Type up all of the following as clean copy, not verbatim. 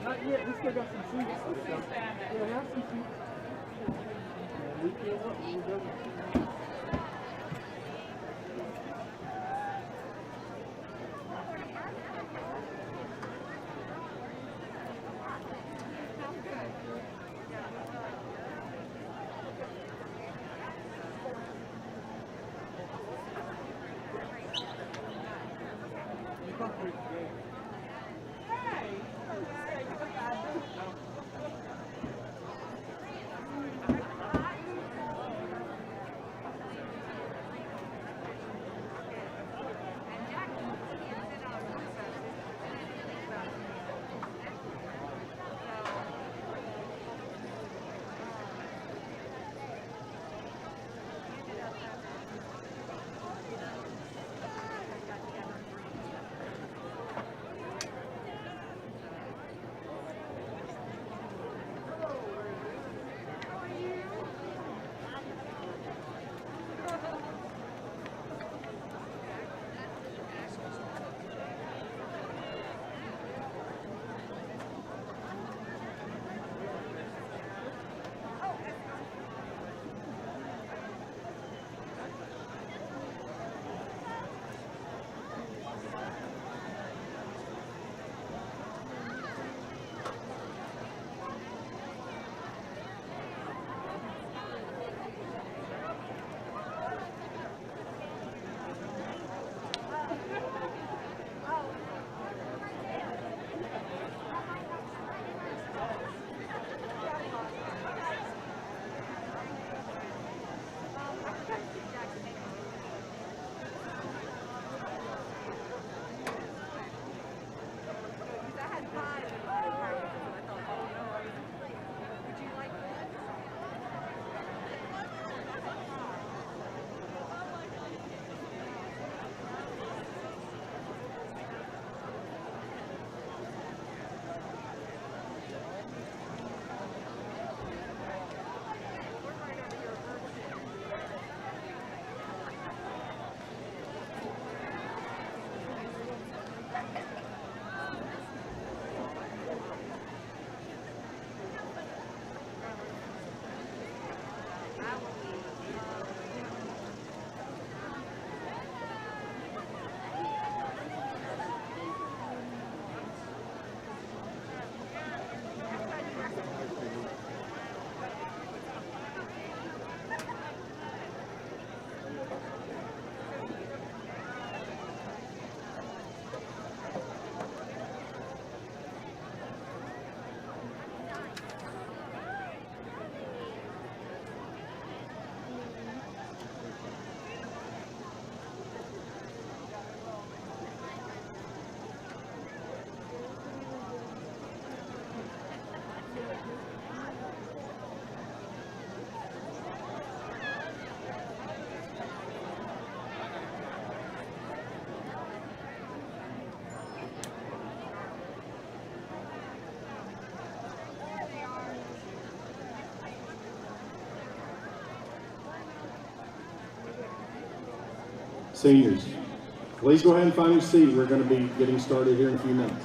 Not yet. We still got some seats. Yeah, we have some seats. Yeah, we feel up. We're good. Seniors, please go ahead and find your seat. We're going to be getting started here in a few minutes.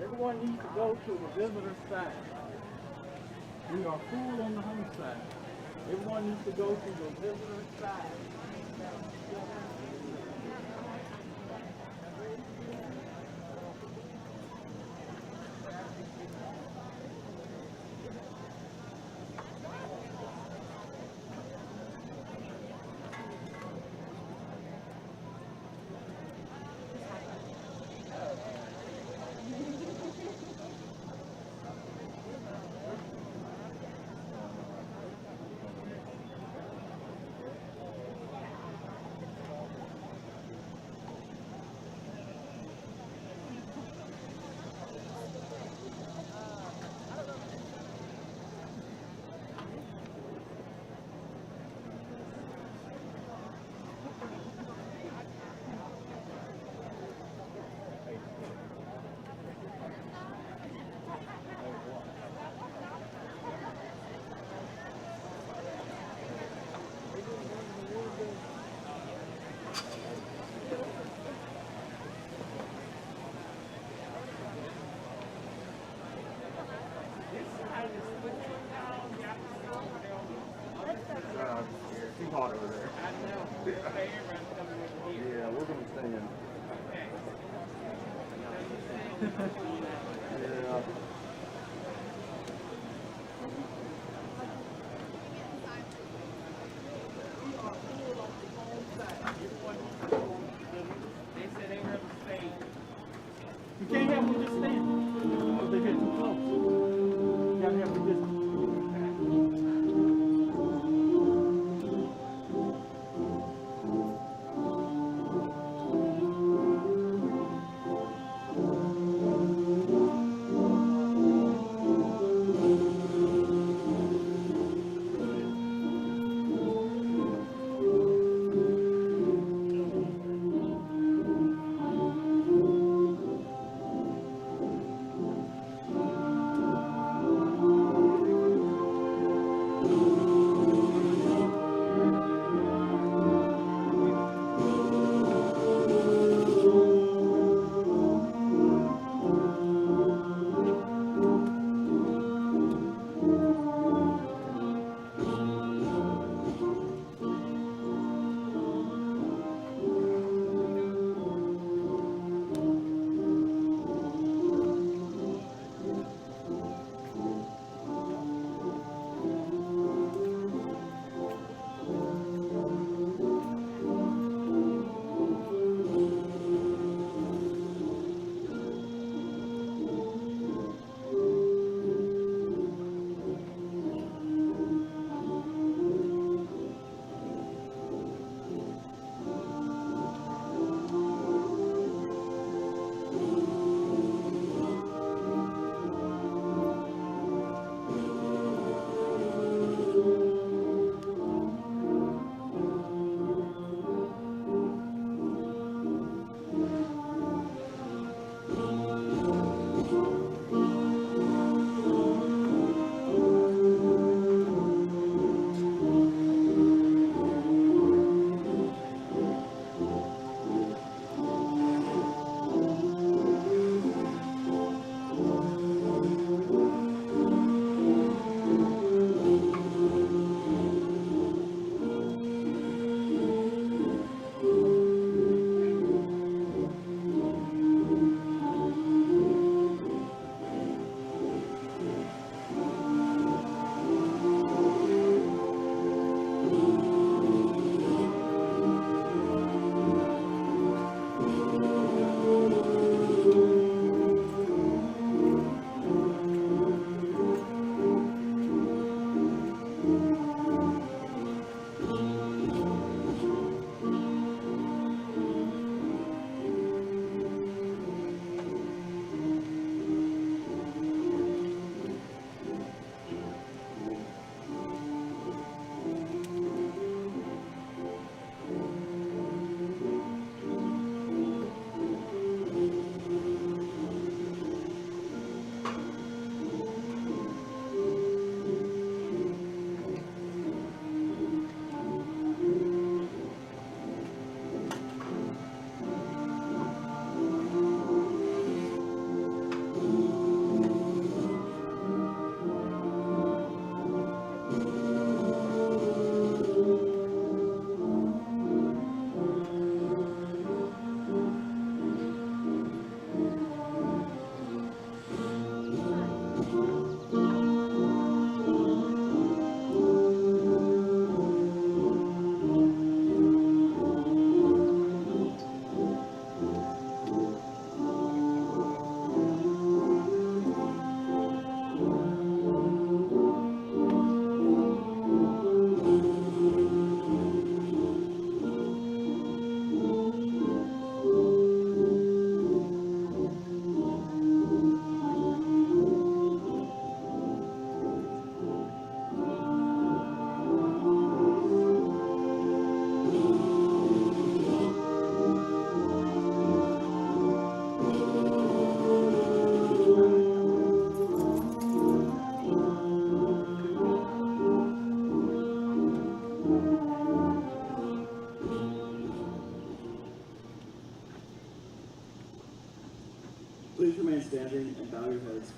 Everyone needs to go to the visitor side. We are full on the home side. Everyone needs to go to the visitor side. Too hot over there. Yeah, we're gonna stand. Yeah. You can't have them just stand because they get too close. You gotta have them just.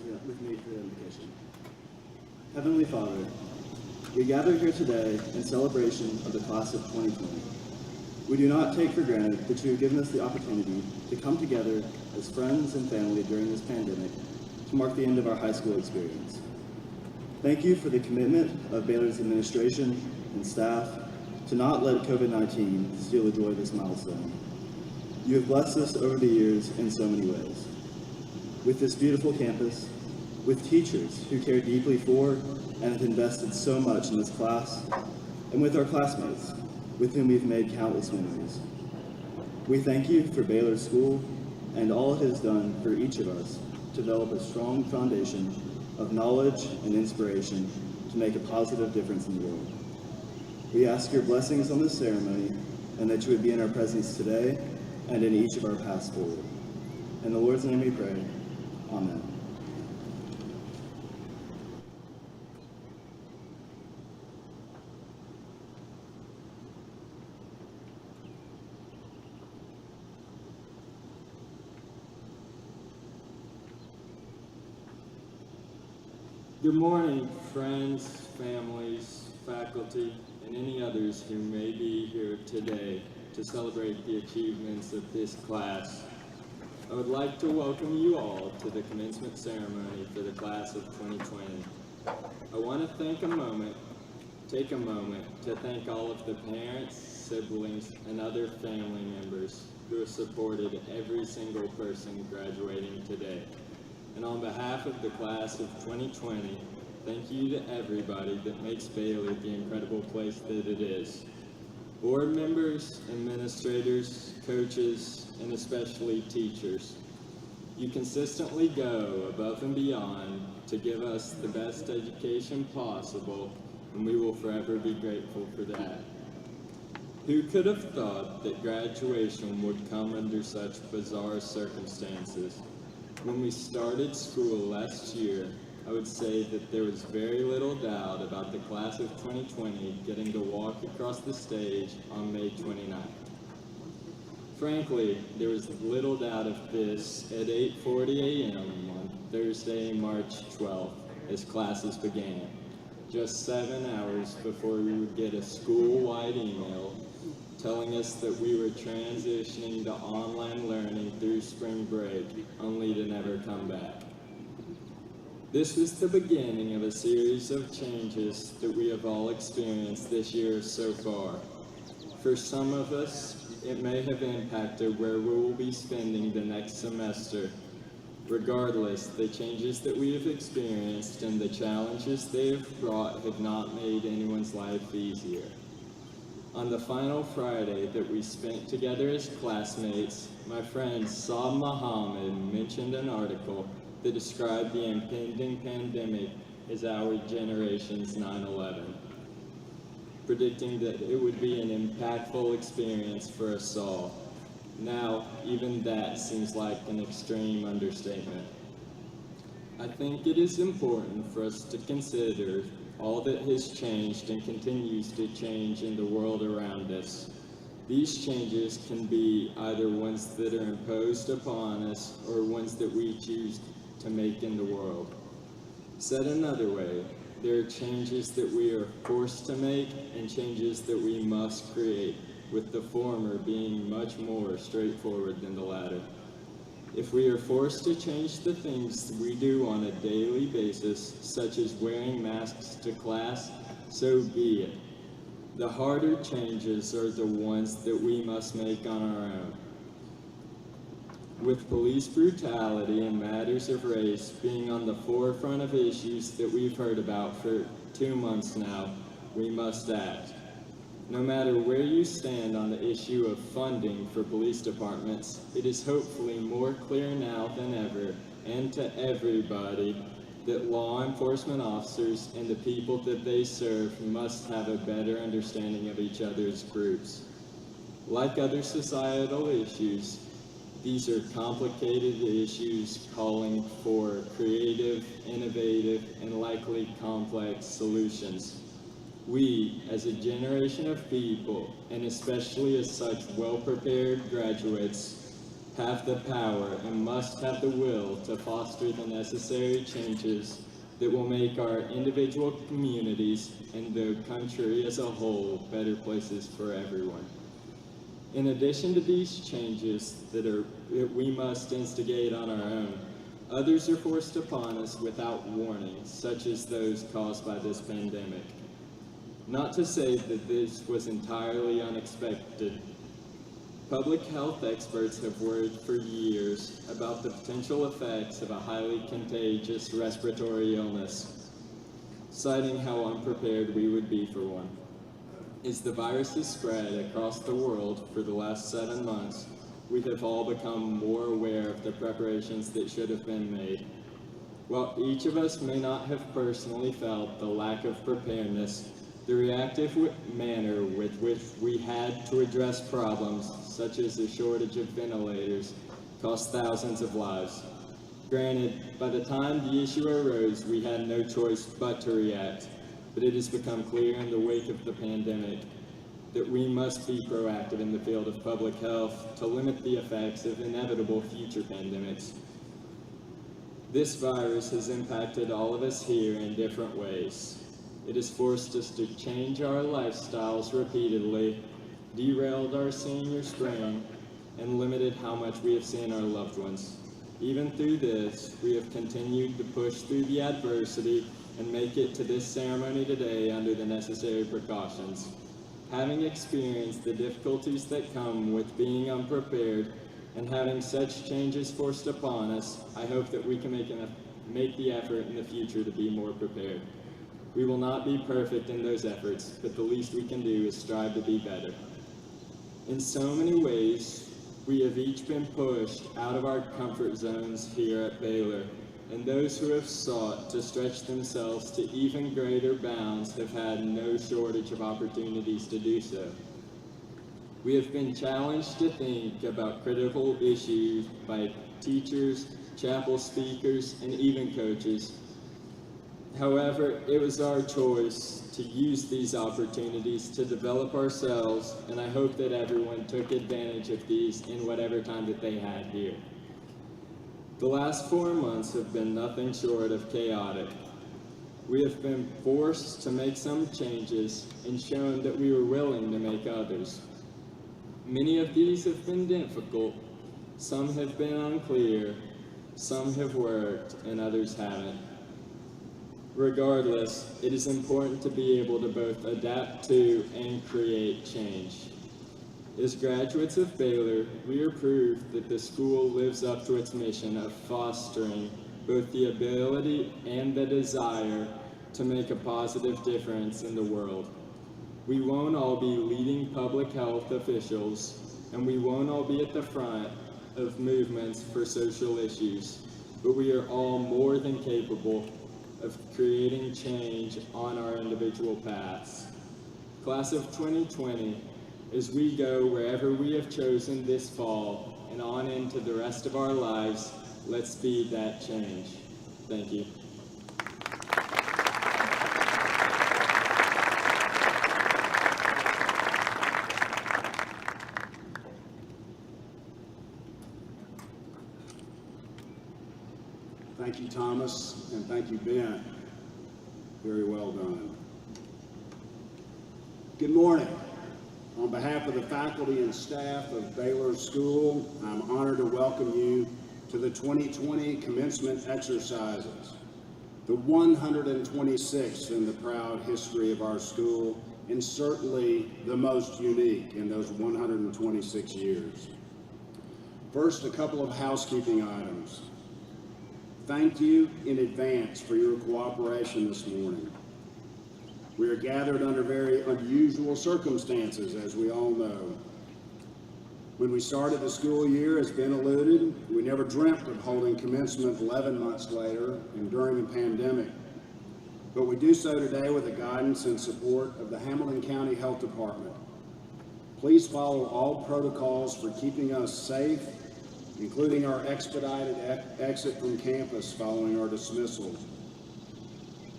with me for the invocation. Heavenly Father, we gather here today in celebration of the class of 2020. We do not take for granted that you have given us the opportunity to come together as friends and family during this pandemic to mark the end of our high school experience. Thank you for the commitment of Baylor's administration and staff to not let COVID-19 steal the joy of this milestone. You have blessed us over the years in so many ways. With this beautiful campus, with teachers who care deeply for and have invested so much in this class, and with our classmates, with whom we've made countless memories. We thank you for Baylor School and all it has done for each of us to develop a strong foundation of knowledge and inspiration to make a positive difference in the world. We ask your blessings on this ceremony and that you would be in our presence today and in each of our paths forward. In the Lord's name we pray, amen. Good morning, friends, families, faculty, and any others who may be here today to celebrate the achievements of this class. I would like to welcome you all to the commencement ceremony for the class of 2020. I want to take a moment to thank all of the parents, siblings, and other family members who have supported every single person graduating today. And on behalf of the class of 2020, thank you to everybody that makes Baylor the incredible place that it is. Board members, administrators, coaches, and especially teachers. You consistently go above and beyond to give us the best education possible, and we will forever be grateful for that. Who could have thought that graduation would come under such bizarre circumstances? When we started school last year, I would say that there was very little doubt about the class of 2020 getting to walk across the stage on May 29th. Frankly, there was little doubt of this at 8:40 a.m. on Thursday, March 12th, as classes began, just 7 hours before we would get a school-wide email telling us that we were transitioning to online learning through spring break, only to never come back. This was the beginning of a series of changes that we have all experienced this year so far. For some of us, it may have impacted where we will be spending the next semester. Regardless, the changes that we have experienced and the challenges they have brought have not made anyone's life easier. On the final Friday that we spent together as classmates, my friend Saad Muhammad mentioned an article that described the impending pandemic as our generation's 9/11, predicting that it would be an impactful experience for us all. Now, even that seems like an extreme understatement. I think it is important for us to consider all that has changed and continues to change in the world around us. These changes can be either ones that are imposed upon us or ones that we choose to make in the world. Said another way, there are changes that we are forced to make and changes that we must create, with the former being much more straightforward than the latter. If we are forced to change the things we do on a daily basis, such as wearing masks to class, so be it. The harder changes are the ones that we must make on our own. With police brutality and matters of race being on the forefront of issues that we've heard about for 2 months now, we must act. No matter where you stand on the issue of funding for police departments, it is hopefully more clear now than ever, and to everybody, that law enforcement officers and the people that they serve must have a better understanding of each other's groups. Like other societal issues, these are complicated issues calling for creative, innovative, and likely complex solutions. We, as a generation of people, and especially as such well-prepared graduates, have the power and must have the will to foster the necessary changes that will make our individual communities and the country as a whole better places for everyone. In addition to these changes that we must instigate on our own, others are forced upon us without warning, such as those caused by this pandemic. Not to say that this was entirely unexpected. Public health experts have worried for years about the potential effects of a highly contagious respiratory illness, citing how unprepared we would be for one. As the virus has spread across the world for the last 7 months, we have all become more aware of the preparations that should have been made. While each of us may not have personally felt the lack of preparedness, the reactive manner with which we had to address problems, such as the shortage of ventilators, cost thousands of lives. Granted, by the time the issue arose, we had no choice but to react, but it has become clear in the wake of the pandemic that we must be proactive in the field of public health to limit the effects of inevitable future pandemics. This virus has impacted all of us here in different ways. It has forced us to change our lifestyles repeatedly, derailed our senior spring, and limited how much we have seen our loved ones. Even through this, we have continued to push through the adversity and make it to this ceremony today under the necessary precautions. Having experienced the difficulties that come with being unprepared and having such changes forced upon us, I hope that we can make the effort in the future to be more prepared. We will not be perfect in those efforts, but the least we can do is strive to be better. In so many ways, we have each been pushed out of our comfort zones here at Baylor, and those who have sought to stretch themselves to even greater bounds have had no shortage of opportunities to do so. We have been challenged to think about critical issues by teachers, chapel speakers, and even coaches. However, it was our choice to use these opportunities to develop ourselves, and I hope that everyone took advantage of these in whatever time that they had here. The last 4 months have been nothing short of chaotic. We have been forced to make some changes and shown that we were willing to make others. Many of these have been difficult, some have been unclear, some have worked, and others haven't. Regardless, it is important to be able to both adapt to and create change. As graduates of Baylor, we are proof that the school lives up to its mission of fostering both the ability and the desire to make a positive difference in the world. We won't all be leading public health officials, and we won't all be at the front of movements for social issues, but we are all more than capable of creating change on our individual paths. Class of 2020, as we go wherever we have chosen this fall and on into the rest of our lives, let's be that change. Thank you. Thank you, Thomas, and thank you, Ben. Very well done. Good morning. On behalf of the faculty and staff of Baylor School, I'm honored to welcome you to the 2020 commencement exercises, the 126th in the proud history of our school, and certainly the most unique in those 126 years. First, a couple of housekeeping items. Thank you in advance for your cooperation this morning. We are gathered under very unusual circumstances, as we all know. When we started the school year, as Ben alluded, we never dreamt of holding commencement 11 months later and during a pandemic. But we do so today with the guidance and support of the Hamilton County Health Department. Please follow all protocols for keeping us safe, including our expedited exit from campus following our dismissal.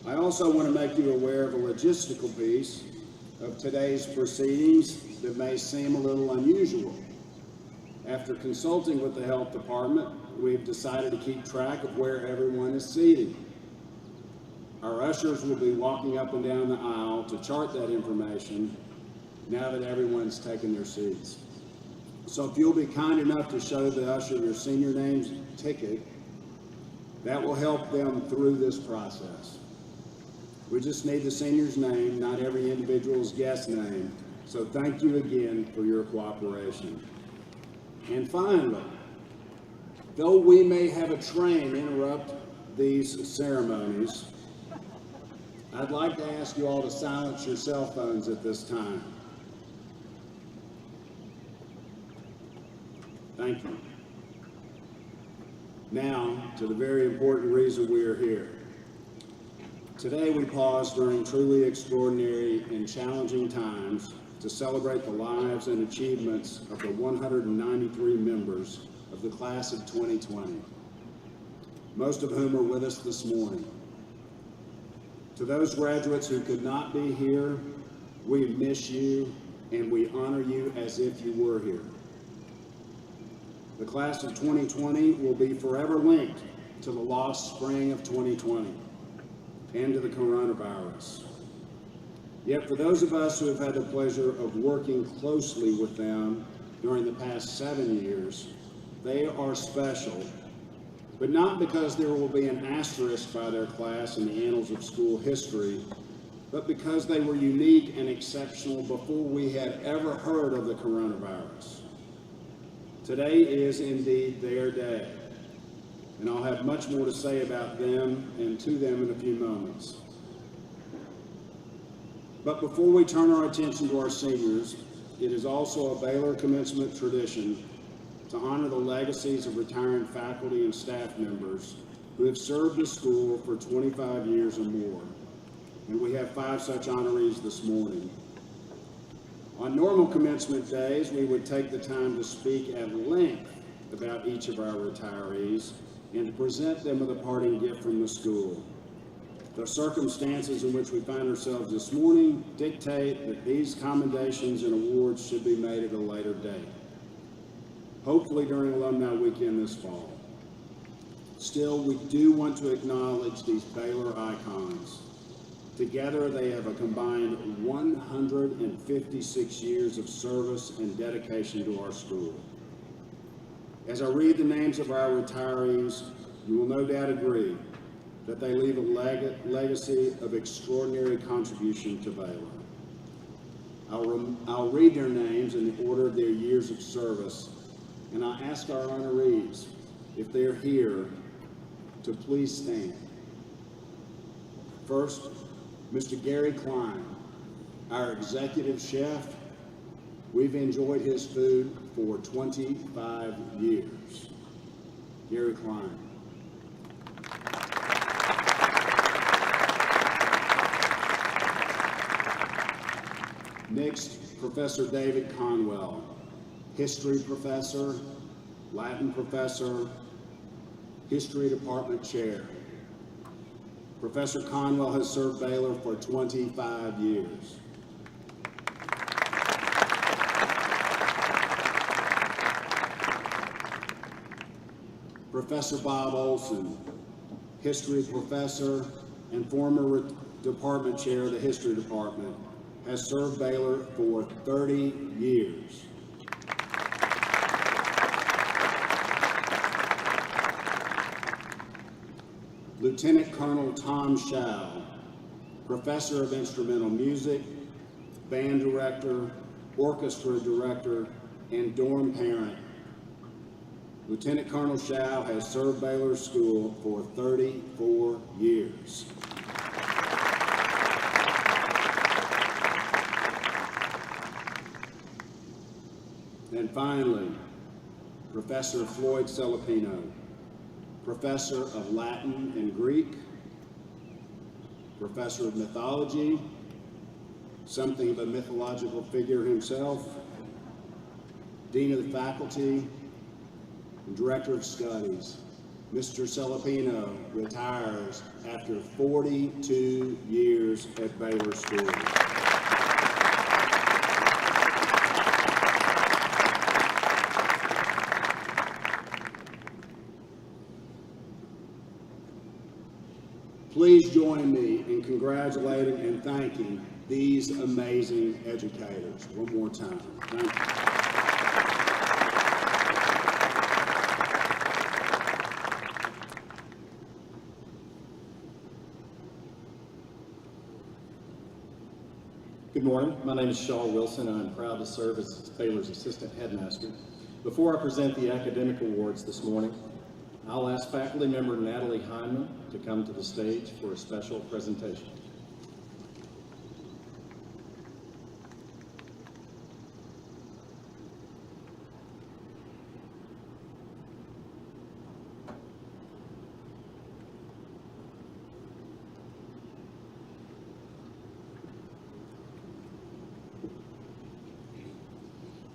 I also want to make you aware of a logistical piece of today's proceedings that may seem a little unusual. After consulting with the health department, we've decided to keep track of where everyone is seated. Our ushers will be walking up and down the aisle to chart that information now that everyone's taken their seats. So if you'll be kind enough to show the usher your senior name's ticket, that will help them through this process. We just need the senior's name, not every individual's guest name. So thank you again for your cooperation. And finally, though we may have a train interrupt these ceremonies, I'd like to ask you all to silence your cell phones at this time. Thank you. Now, to the very important reason we are here. Today we pause during truly extraordinary and challenging times to celebrate the lives and achievements of the 193 members of the class of 2020, most of whom are with us this morning. To those graduates who could not be here, we miss you and we honor you as if you were here. The class of 2020 will be forever linked to the lost spring of 2020 and to the coronavirus. Yet for those of us who have had the pleasure of working closely with them during the past 7 years, they are special, but not because there will be an asterisk by their class in the annals of school history, but because they were unique and exceptional before we had ever heard of the coronavirus. Today is indeed their day, and I'll have much more to say about them and to them in a few moments. But before we turn our attention to our seniors, it is also a Baylor commencement tradition to honor the legacies of retiring faculty and staff members who have served the school for 25 years or more. And we have 5 such honorees this morning. On normal commencement days, we would take the time to speak at length about each of our retirees and to present them with a parting gift from the school. The circumstances in which we find ourselves this morning dictate that these commendations and awards should be made at a later date, hopefully during Alumni Weekend this fall. Still, we do want to acknowledge these Baylor icons. Together, they have a combined 156 years of service and dedication to our school. As I read the names of our retirees, you will no doubt agree that they leave a legacy of extraordinary contribution to Baylor. I'll read their names in the order of their years of service, and I ask our honorees, if they're here, to please stand. First, Mr. Gary Klein, our executive chef. We've enjoyed his food for 25 years. Gary Klein. Next, Professor David Conwell, history professor, Latin professor, history department chair. Professor Conwell has served Baylor for 25 years. Professor Bob Olson, history professor and former department chair of the history department, has served Baylor for 30 years. Lieutenant Colonel Tom Schau, professor of instrumental music, band director, orchestra director, and dorm parent. Lieutenant Colonel Schau has served Baylor School for 34 years. And finally, Professor Floyd Celapino, professor of Latin and Greek, professor of mythology, something of a mythological figure himself, dean of the faculty, and director of studies. Mr. Celapino retires after 42 years at Baylor School. Please join me in congratulating and thanking these amazing educators. One more time. Thank you. Good morning. My name is Shaw Wilson, and I'm proud to serve as Baylor's Assistant Headmaster. Before I present the academic awards this morning, I'll ask faculty member Natalie Hyman to come to the stage for a special presentation.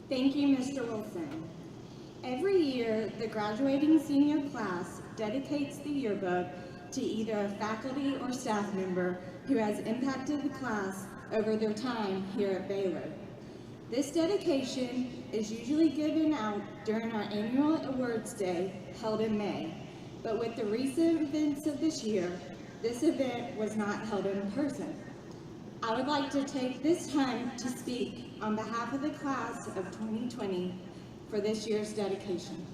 Thank you, Mr. Wilson. Every year, the graduating senior class dedicates the yearbook to either a faculty or staff member who has impacted the class over their time here at Baylor. This dedication is usually given out during our annual awards day held in May, but with the recent events of this year, this event was not held in person. I would like to take this time to speak on behalf of the class of 2020 for this year's dedication.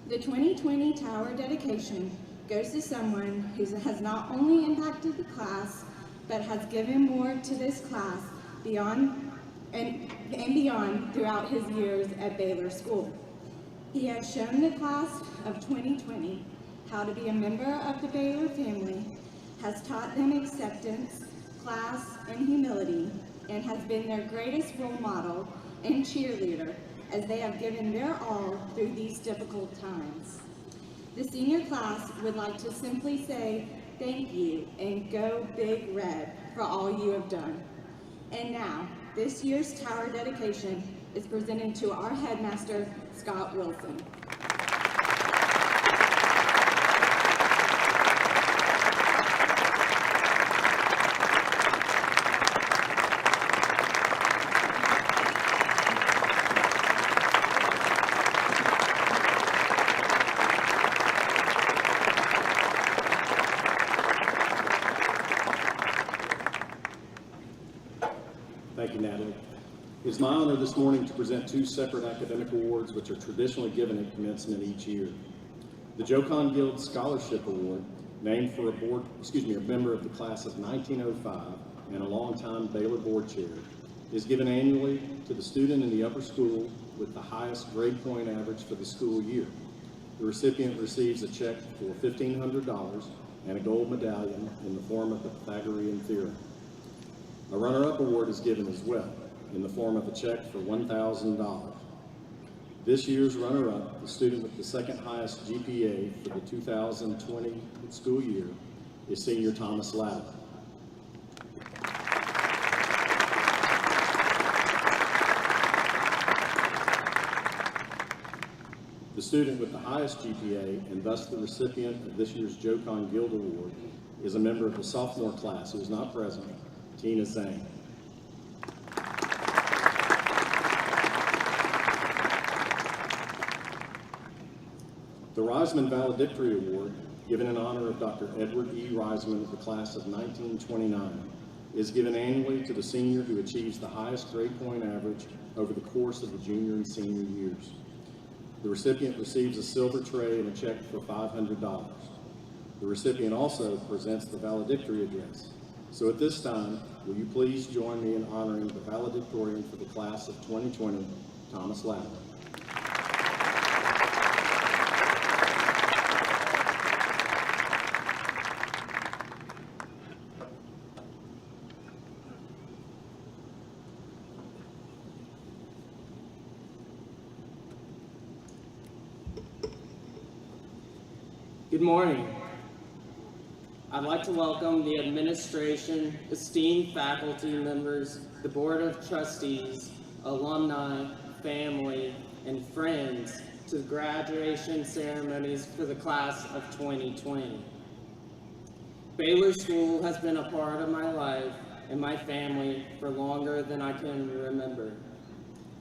The 2020 Tower dedication goes to someone who has not only impacted the class, but has given more to this class beyond and beyond throughout his years at Baylor School. He has shown the class of 2020 how to be a member of the Baylor family, has taught them acceptance, class, and humility, and has been their greatest role model and cheerleader as they have given their all through these difficult times. The senior class would like to simply say thank you and go Big Red for all you have done. And now, this year's Tower dedication is presented to our headmaster, Scott Wilson. Thank you, Natalie. It's my honor this morning to present two separate academic awards which are traditionally given at commencement each year. The Jocon Guild Scholarship Award, named for a member of the class of 1905 and a longtime Baylor board chair, is given annually to the student in the upper school with the highest grade point average for the school year. The recipient receives a check for $1,500 and a gold medallion in the form of the Pythagorean theorem. A runner-up award is given as well, in the form of a check for $1,000. This year's runner-up, the student with the second highest GPA for the 2020 school year, is senior Thomas Ladder. The student with the highest GPA, and thus the recipient of this year's Jocon Guild Award, is a member of the sophomore class who is not present, Tina Zhang. The Reisman Valedictory Award, given in honor of Dr. Edward E. Reisman of the class of 1929, is given annually to the senior who achieves the highest grade point average over the course of the junior and senior years. The recipient receives a silver tray and a check for $500. The recipient also presents the valedictory address. So at this time, will you please join me in honoring the valedictorian for the class of 2020, Thomas Ladder. Good morning. I'd like to welcome the administration, esteemed faculty members, the Board of Trustees, alumni, family, and friends to the graduation ceremonies for the class of 2020. Baylor School has been a part of my life and my family for longer than I can remember.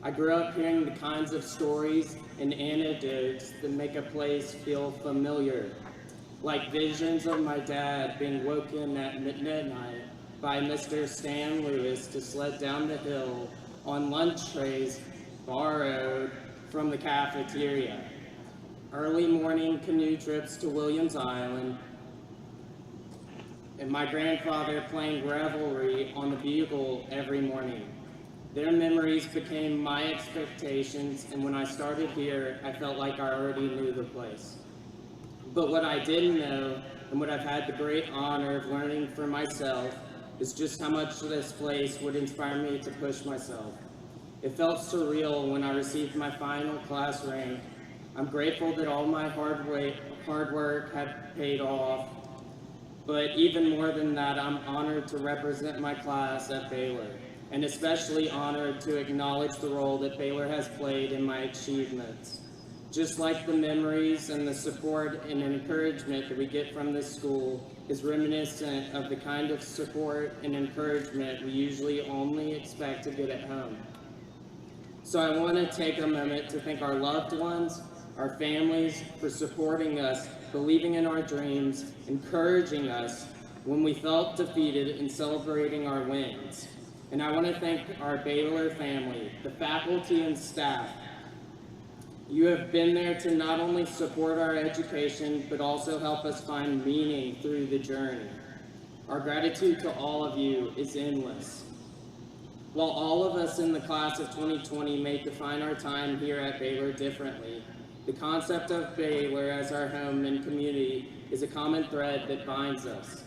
I grew up hearing the kinds of stories and anecdotes that make a place feel familiar. like visions of my dad being woken at midnight by Mr. Stan Lewis to sled down the hill on lunch trays borrowed from the cafeteria, early morning canoe trips to Williams Island, and my grandfather playing revelry on the bugle every morning. Their memories became my expectations, and when I started here, I felt like I already knew the place. But what I didn't know, and what I've had the great honor of learning for myself, is just how much this place would inspire me to push myself. It felt surreal when I received my final class rank. I'm grateful that all my hard work had paid off, but even more than that, I'm honored to represent my class at Baylor, and especially honored to acknowledge the role that Baylor has played in my achievements. Just like the memories and the support and encouragement that we get from this school is reminiscent of the kind of support and encouragement we usually only expect to get at home. So I want to take a moment to thank our loved ones, our families, for supporting us, believing in our dreams, encouraging us when we felt defeated, and celebrating our wins. And I want to thank our Baylor family, the faculty and staff. You have been there to not only support our education, but also help us find meaning through the journey. Our gratitude to all of you is endless. While all of us in the class of 2020 may define our time here at Baylor differently, the concept of Baylor as our home and community is a common thread that binds us.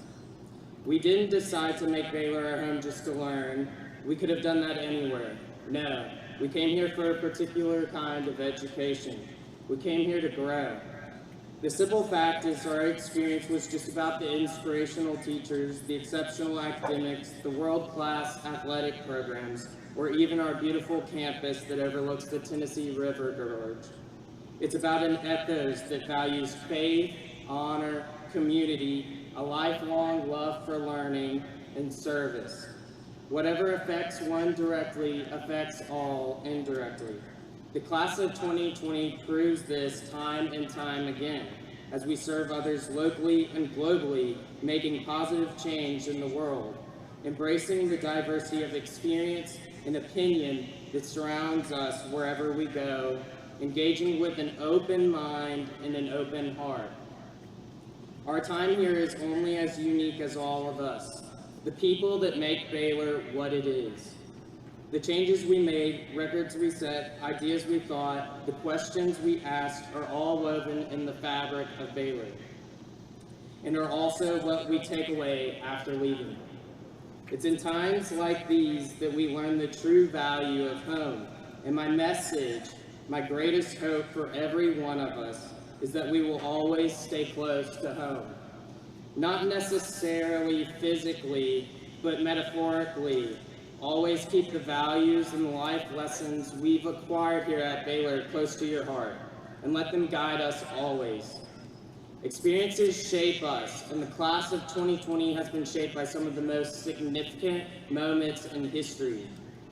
We didn't decide to make Baylor our home just to learn. We could have done that anywhere. No, we came here for a particular kind of education. We came here to grow. The simple fact is our experience was just about the inspirational teachers, the exceptional academics, the world-class athletic programs, or even our beautiful campus that overlooks the Tennessee River Gorge. It's about an ethos that values faith, honor, community, a lifelong love for learning, and service. Whatever affects one directly affects all indirectly. The class of 2020 proves this time and time again as we serve others locally and globally, making positive change in the world, embracing the diversity of experience and opinion that surrounds us wherever we go, engaging with an open mind and an open heart. Our time here is only as unique as all of us, the people that make Baylor what it is. The changes we made, records we set, ideas we thought, the questions we asked are all woven in the fabric of Baylor, and are also what we take away after leaving. It's in times like these that we learn the true value of home, and my message, my greatest hope for every one of us, is that we will always stay close to home. Not necessarily physically, but metaphorically. Always keep the values and life lessons we've acquired here at Baylor close to your heart, and let them guide us always. Experiences shape us, and the class of 2020 has been shaped by some of the most significant moments in history.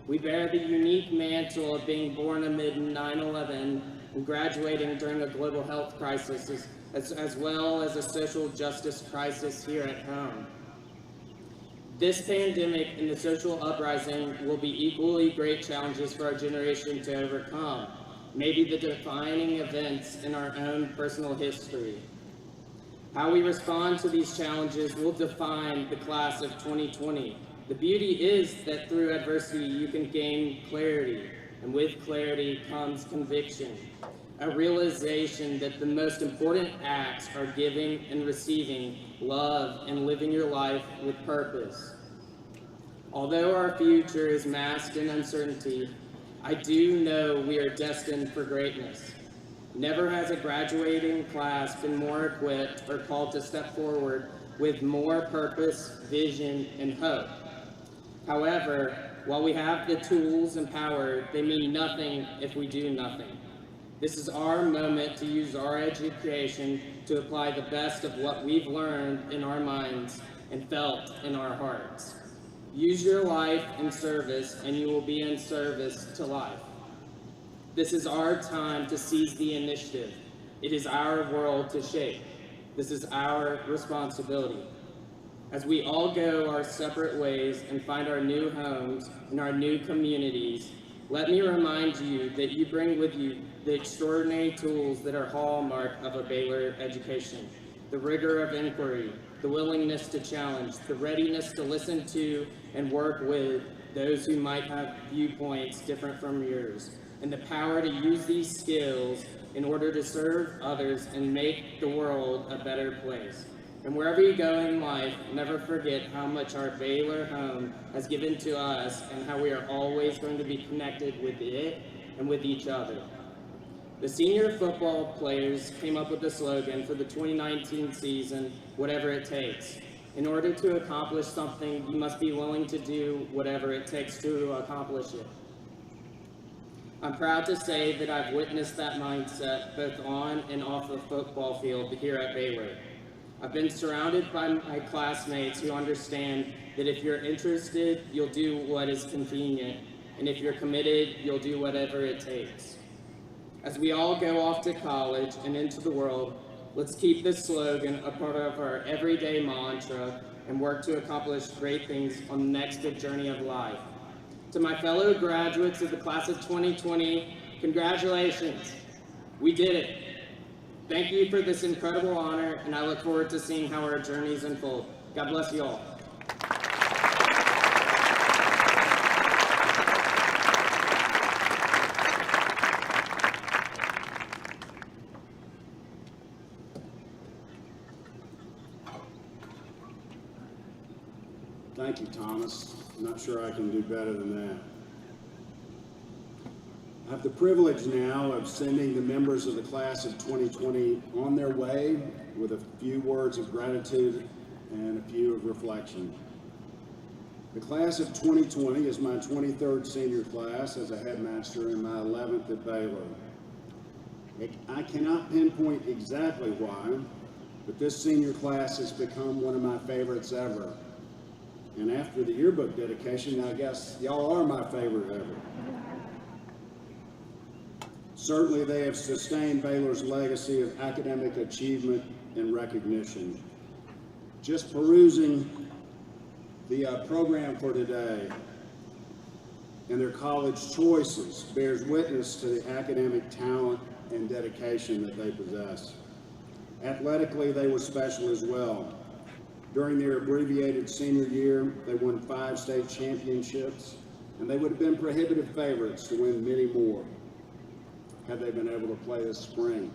We bear the unique mantle of being born amid 9/11 and graduating during a global health crisis, as well as a social justice crisis here at home. This pandemic and the social uprising will be equally great challenges for our generation to overcome, maybe the defining events in our own personal history. How we respond to these challenges will define the class of 2020. The beauty is that through adversity you can gain clarity, and with clarity comes conviction, a realization that the most important acts are giving and receiving love and living your life with purpose. Although our future is masked in uncertainty, I do know we are destined for greatness. Never has a graduating class been more equipped or called to step forward with more purpose, vision, and hope. However, while we have the tools and power, they mean nothing if we do nothing. This is our moment to use our education to apply the best of what we've learned in our minds and felt in our hearts. Use your life in service, and you will be in service to life. This is our time to seize the initiative. It is our world to shape. This is our responsibility. As we all go our separate ways and find our new homes and our new communities, let me remind you that you bring with you the extraordinary tools that are hallmark of a Baylor education: the rigor of inquiry, the willingness to challenge, the readiness to listen to and work with those who might have viewpoints different from yours, and the power to use these skills in order to serve others and make the world a better place. And wherever you go in life, never forget how much our Baylor home has given to us and how we are always going to be connected with it and with each other. The senior football players came up with the slogan for the 2019 season, "Whatever it takes." In order to accomplish something, you must be willing to do whatever it takes to accomplish it. I'm proud to say that I've witnessed that mindset both on and off the football field here at Baylor. I've been surrounded by my classmates who understand that if you're interested, you'll do what is convenient, and if you're committed, you'll do whatever it takes. As we all go off to college and into the world, let's keep this slogan a part of our everyday mantra and work to accomplish great things on the next big journey of life. To my fellow graduates of the class of 2020, congratulations. We did it. Thank you for this incredible honor, and I look forward to seeing how our journeys unfold. God bless you all. Thank you, Thomas. I'm not sure I can do better than that. I have the privilege now of sending the members of the class of 2020 on their way with a few words of gratitude and a few of reflection. The class of 2020 is my 23rd senior class as a headmaster and my 11th at Baylor. I cannot pinpoint exactly why, but this senior class has become one of my favorites ever. And after the yearbook dedication, I guess y'all are my favorite ever. Certainly they have sustained Baylor's legacy of academic achievement and recognition. Just perusing the program for today and their college choices bears witness to the academic talent and dedication that they possess. Athletically, they were special as well. During their abbreviated senior year, they won 5 state championships, and they would have been prohibitive favorites to win many more had they been able to play this spring.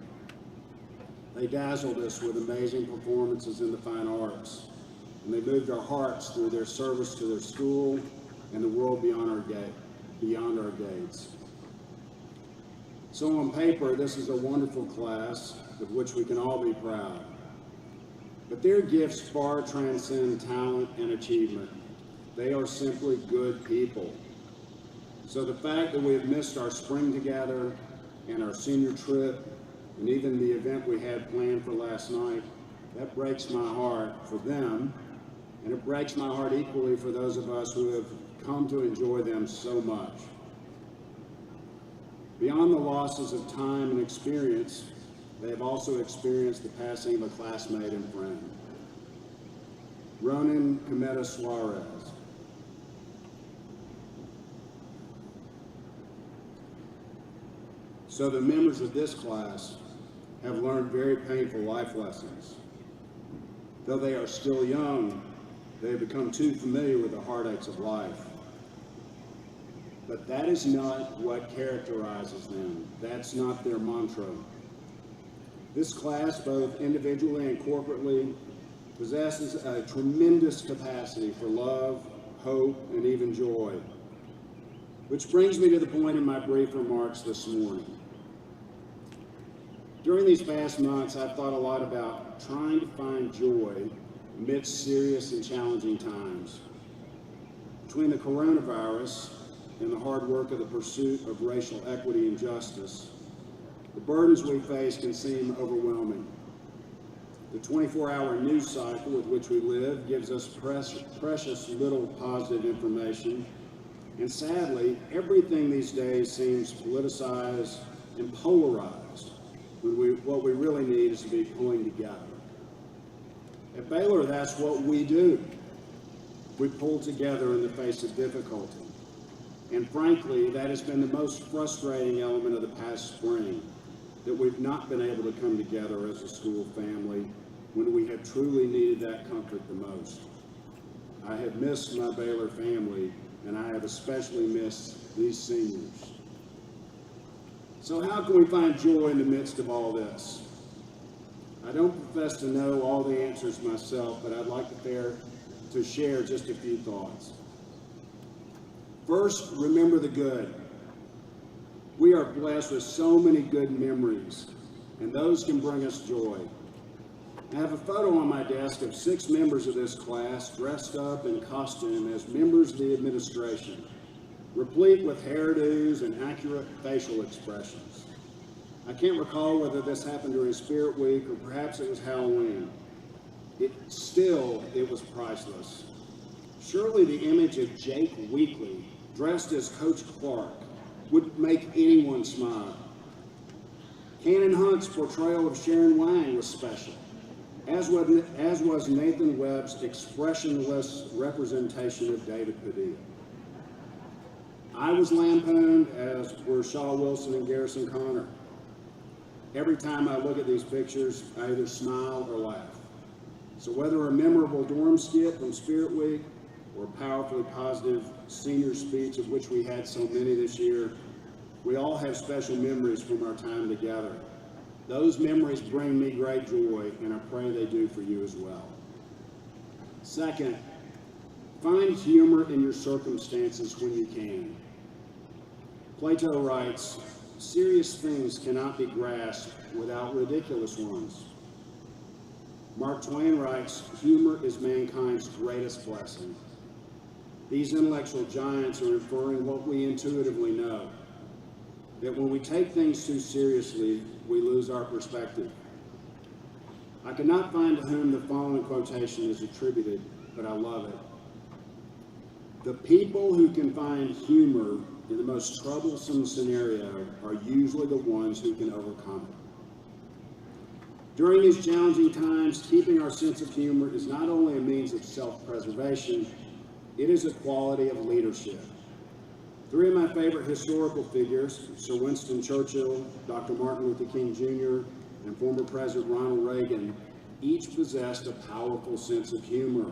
They dazzled us with amazing performances in the fine arts, and they moved our hearts through their service to their school and the world beyond our gates. So on paper, this is a wonderful class of which we can all be proud. But their gifts far transcend talent and achievement. They are simply good people. So the fact that we have missed our spring together and our senior trip and even the event we had planned for last night, that breaks my heart for them, and it breaks my heart equally for those of us who have come to enjoy them so much. Beyond the losses of time and experience, they have also experienced the passing of a classmate and friend, Ronan Cometa Suarez. So the members of this class have learned very painful life lessons. Though they are still young, they have become too familiar with the heartaches of life. But that is not what characterizes them. That's not their mantra. This class, both individually and corporately, possesses a tremendous capacity for love, hope, and even joy. Which brings me to the point in my brief remarks this morning. During these past months, I've thought a lot about trying to find joy amidst serious and challenging times. Between the coronavirus and the hard work of the pursuit of racial equity and justice, the burdens we face can seem overwhelming. The 24-hour news cycle with which we live gives us precious little positive information, and sadly, everything these days seems politicized and polarized, when what we really need is to be pulling together. At Baylor, that's what we do. We pull together in the face of difficulty. And frankly, that has been the most frustrating element of the past spring, that we've not been able to come together as a school family when we have truly needed that comfort the most. I have missed my Baylor family, and I have especially missed these seniors. So how can we find joy in the midst of all this? I don't profess to know all the answers myself, but I'd like to share just a few thoughts. First, remember the good. We are blessed with so many good memories, and those can bring us joy. I have a photo on my desk of 6 members of this class dressed up in costume as members of the administration, replete with hairdos and accurate facial expressions. I can't recall whether this happened during Spirit Week or perhaps it was Halloween. It was priceless. Surely the image of Jake Weekly, dressed as Coach Clark, would make anyone smile. Cannon Hunt's portrayal of Sharon Wang was special, as was Nathan Webb's expressionless representation of David Padilla. I was lampooned, as were Shaw Wilson and Garrison Connor. Every time I look at these pictures, I either smile or laugh. So whether a memorable dorm skit from Spirit Week or a powerfully positive senior speech, of which we had so many this year, we all have special memories from our time together. Those memories bring me great joy, and I pray they do for you as well. Second, find humor in your circumstances when you can. Plato writes, "Serious things cannot be grasped without ridiculous ones." Mark Twain writes, "Humor is mankind's greatest blessing." These intellectual giants are inferring what we intuitively know, that when we take things too seriously, we lose our perspective. I could not find to whom the following quotation is attributed, but I love it. "The people who can find humor in the most troublesome scenario are usually the ones who can overcome it." During these challenging times, keeping our sense of humor is not only a means of self-preservation, it is a quality of leadership. 3 of my favorite historical figures, Sir Winston Churchill, Dr. Martin Luther King Jr., and former President Ronald Reagan, each possessed a powerful sense of humor.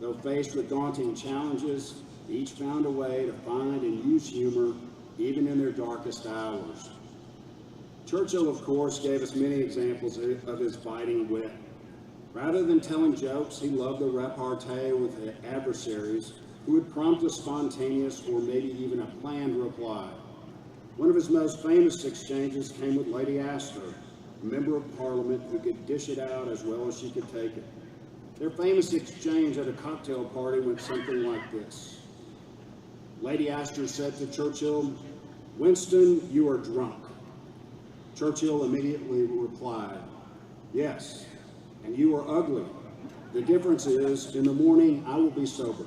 Though faced with daunting challenges, each found a way to find and use humor even in their darkest hours. Churchill, of course, gave us many examples of his biting wit. Rather than telling jokes, he loved the repartee with adversaries who would prompt a spontaneous or maybe even a planned reply. One of his most famous exchanges came with Lady Astor, a member of Parliament who could dish it out as well as she could take it. Their famous exchange at a cocktail party went something like this. Lady Astor said to Churchill, "Winston, you are drunk." Churchill immediately replied, "Yes, and you are ugly. The difference is, in the morning, I will be sober."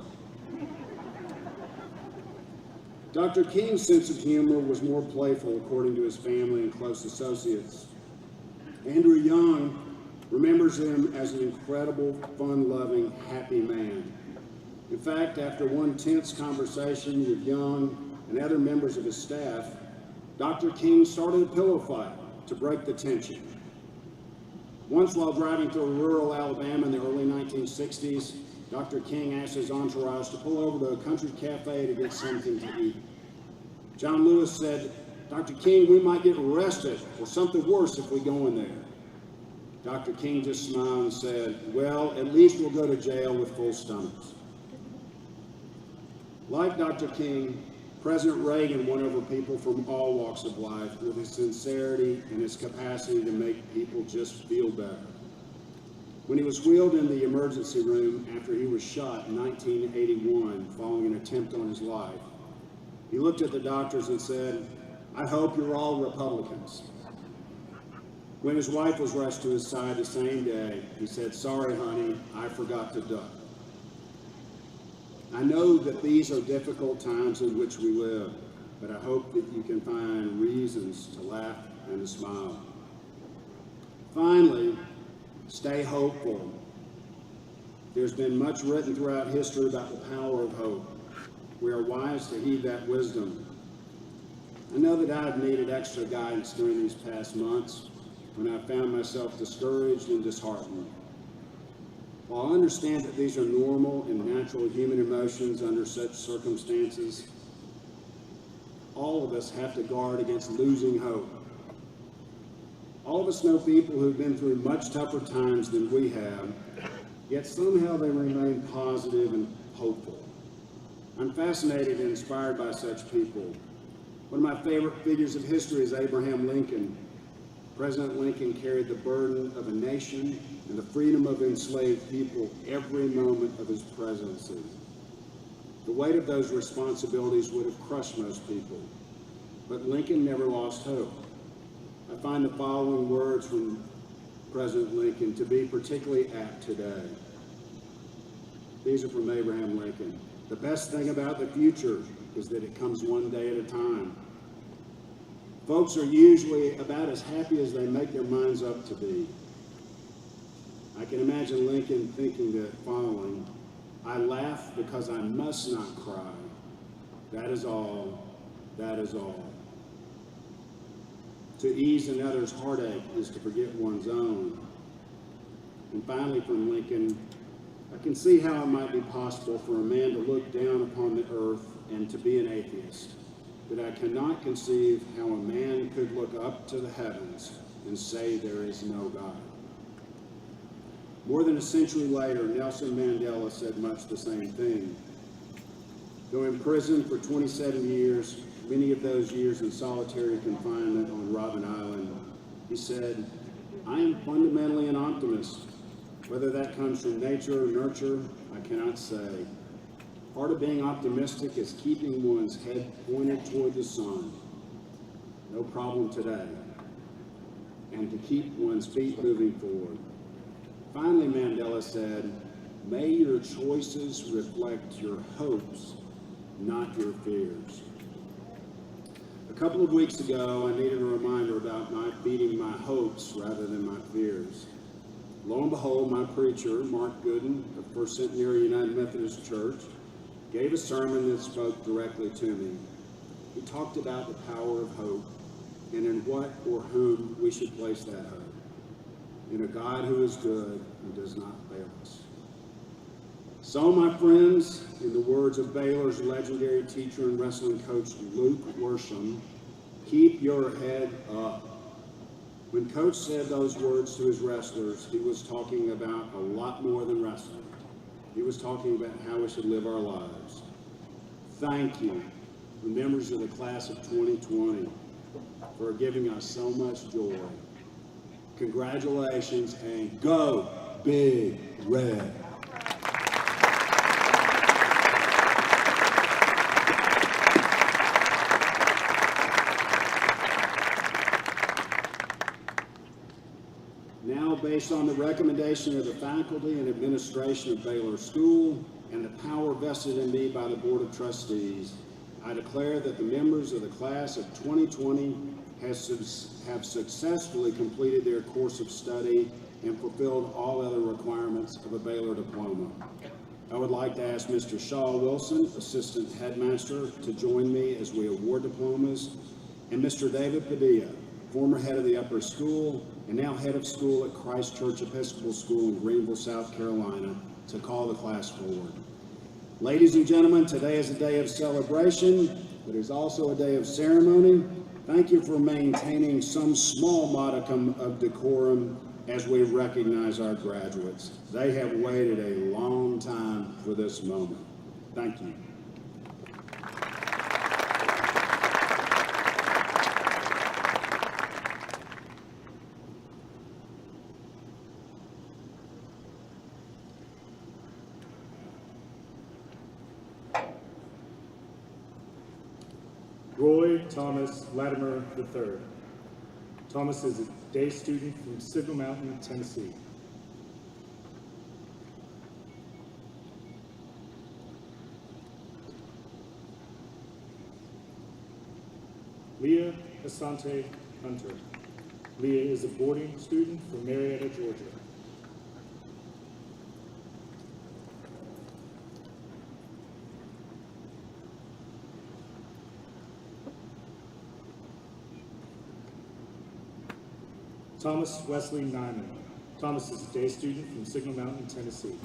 Dr. King's sense of humor was more playful, according to his family and close associates. Andrew Young remembers him as an incredible, fun-loving, happy man. In fact, after one tense conversation with Young and other members of his staff, Dr. King started a pillow fight to break the tension. Once, while driving through rural Alabama in the early 1960s, Dr. King asked his entourage to pull over to a country cafe to get something to eat. John Lewis said, "Dr. King, we might get arrested or something worse if we go in there." Dr. King just smiled and said, "Well, at least we'll go to jail with full stomachs." Like Dr. King, President Reagan won over people from all walks of life with his sincerity and his capacity to make people just feel better. When he was wheeled in the emergency room after he was shot in 1981 following an attempt on his life, he looked at the doctors and said, "I hope you're all Republicans." When his wife was rushed to his side the same day, he said, "Sorry, honey, I forgot to duck." I know that these are difficult times in which we live, but I hope that you can find reasons to laugh and to smile. Finally, stay hopeful. There's been much written throughout history about the power of hope. We are wise to heed that wisdom. I know that I've needed extra guidance during these past months when I found myself discouraged and disheartened. While I understand that these are normal and natural human emotions under such circumstances, all of us have to guard against losing hope. All of us know people who've been through much tougher times than we have, yet somehow they remain positive and hopeful. I'm fascinated and inspired by such people. One of my favorite figures of history is Abraham Lincoln. President Lincoln carried the burden of a nation and the freedom of enslaved people every moment of his presidency. The weight of those responsibilities would have crushed most people, but Lincoln never lost hope. I find the following words from President Lincoln to be particularly apt today. These are from Abraham Lincoln. The best thing about the future is that it comes one day at a time. Folks are usually about as happy as they make their minds up to be. I can imagine Lincoln thinking the following: I laugh because I must not cry. That is all. That is all. To ease another's heartache is to forget one's own. And finally from Lincoln, I can see how it might be possible for a man to look down upon the earth and to be an atheist, but I cannot conceive how a man could look up to the heavens and say there is no God. More than a century later, Nelson Mandela said much the same thing. Though in prison for 27 years, many of those years in solitary confinement on Robben Island, he said, I am fundamentally an optimist. Whether that comes from nature or nurture, I cannot say. Part of being optimistic is keeping one's head pointed toward the sun. No problem today. And to keep one's feet moving forward. Finally, Mandela said, may your choices reflect your hopes, not your fears. A couple of weeks ago, I needed a reminder about my feeding my hopes rather than my fears. Lo and behold, my preacher, Mark Gooden of First Centenary United Methodist Church, gave a sermon that spoke directly to me. He talked about the power of hope and in what or whom we should place that hope. In a God who is good and does not fail us. So, my friends, in the words of Baylor's legendary teacher and wrestling coach Luke Worsham, keep your head up. When Coach said those words to his wrestlers, he was talking about a lot more than wrestling. He was talking about how we should live our lives. Thank you, the members of the class of 2020, for giving us so much joy. Congratulations and go Big Red. Now, based on the recommendation of the faculty and administration of Baylor School and the power vested in me by the Board of Trustees, I declare that the members of the class of 2020 have successfully completed their course of study and fulfilled all other requirements of a Baylor diploma. I would like to ask Mr. Shaw Wilson, Assistant Headmaster, to join me as we award diplomas, and Mr. David Padilla, former head of the upper school and now head of school at Christ Church Episcopal School in Greenville, South Carolina, to call the class forward. Ladies and gentlemen, today is a day of celebration, but it is also a day of ceremony. Thank you for maintaining some small modicum of decorum as we recognize our graduates. They have waited a long time for this moment. Thank you. Roy Thomas Latimer III. Thomas is a day student from Signal Mountain, Tennessee. Leah Asante Hunter. Leah is a boarding student from Marietta, Georgia. Thomas Wesley Nyman. Thomas is a day student from Signal Mountain, Tennessee.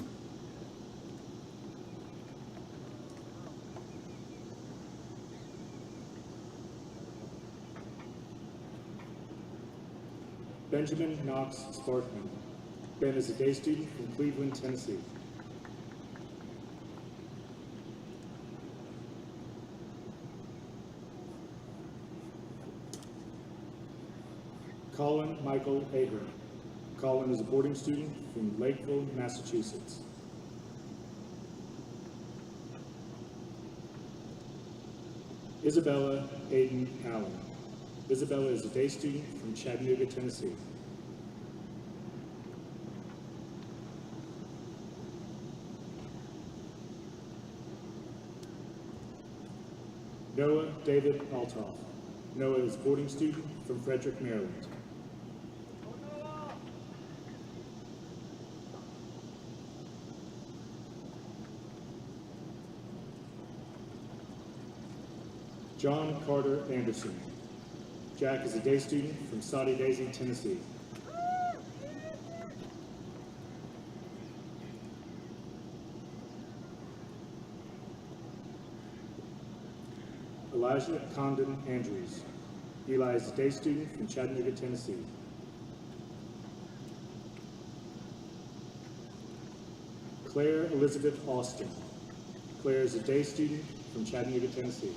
Benjamin Knox Sparkman. Ben is a day student from Cleveland, Tennessee. Colin Michael Ahern. Colin is a boarding student from Lakeville, Massachusetts. Isabella Aiden Allen. Isabella is a day student from Chattanooga, Tennessee. Noah David Altoff. Noah is a boarding student from Frederick, Maryland. John Carter Anderson. Jack is a day student from Soddy Daisy, Tennessee. Elijah Condon Andrews. Eli is a day student from Chattanooga, Tennessee. Claire Elizabeth Austin. Claire is a day student from Chattanooga, Tennessee.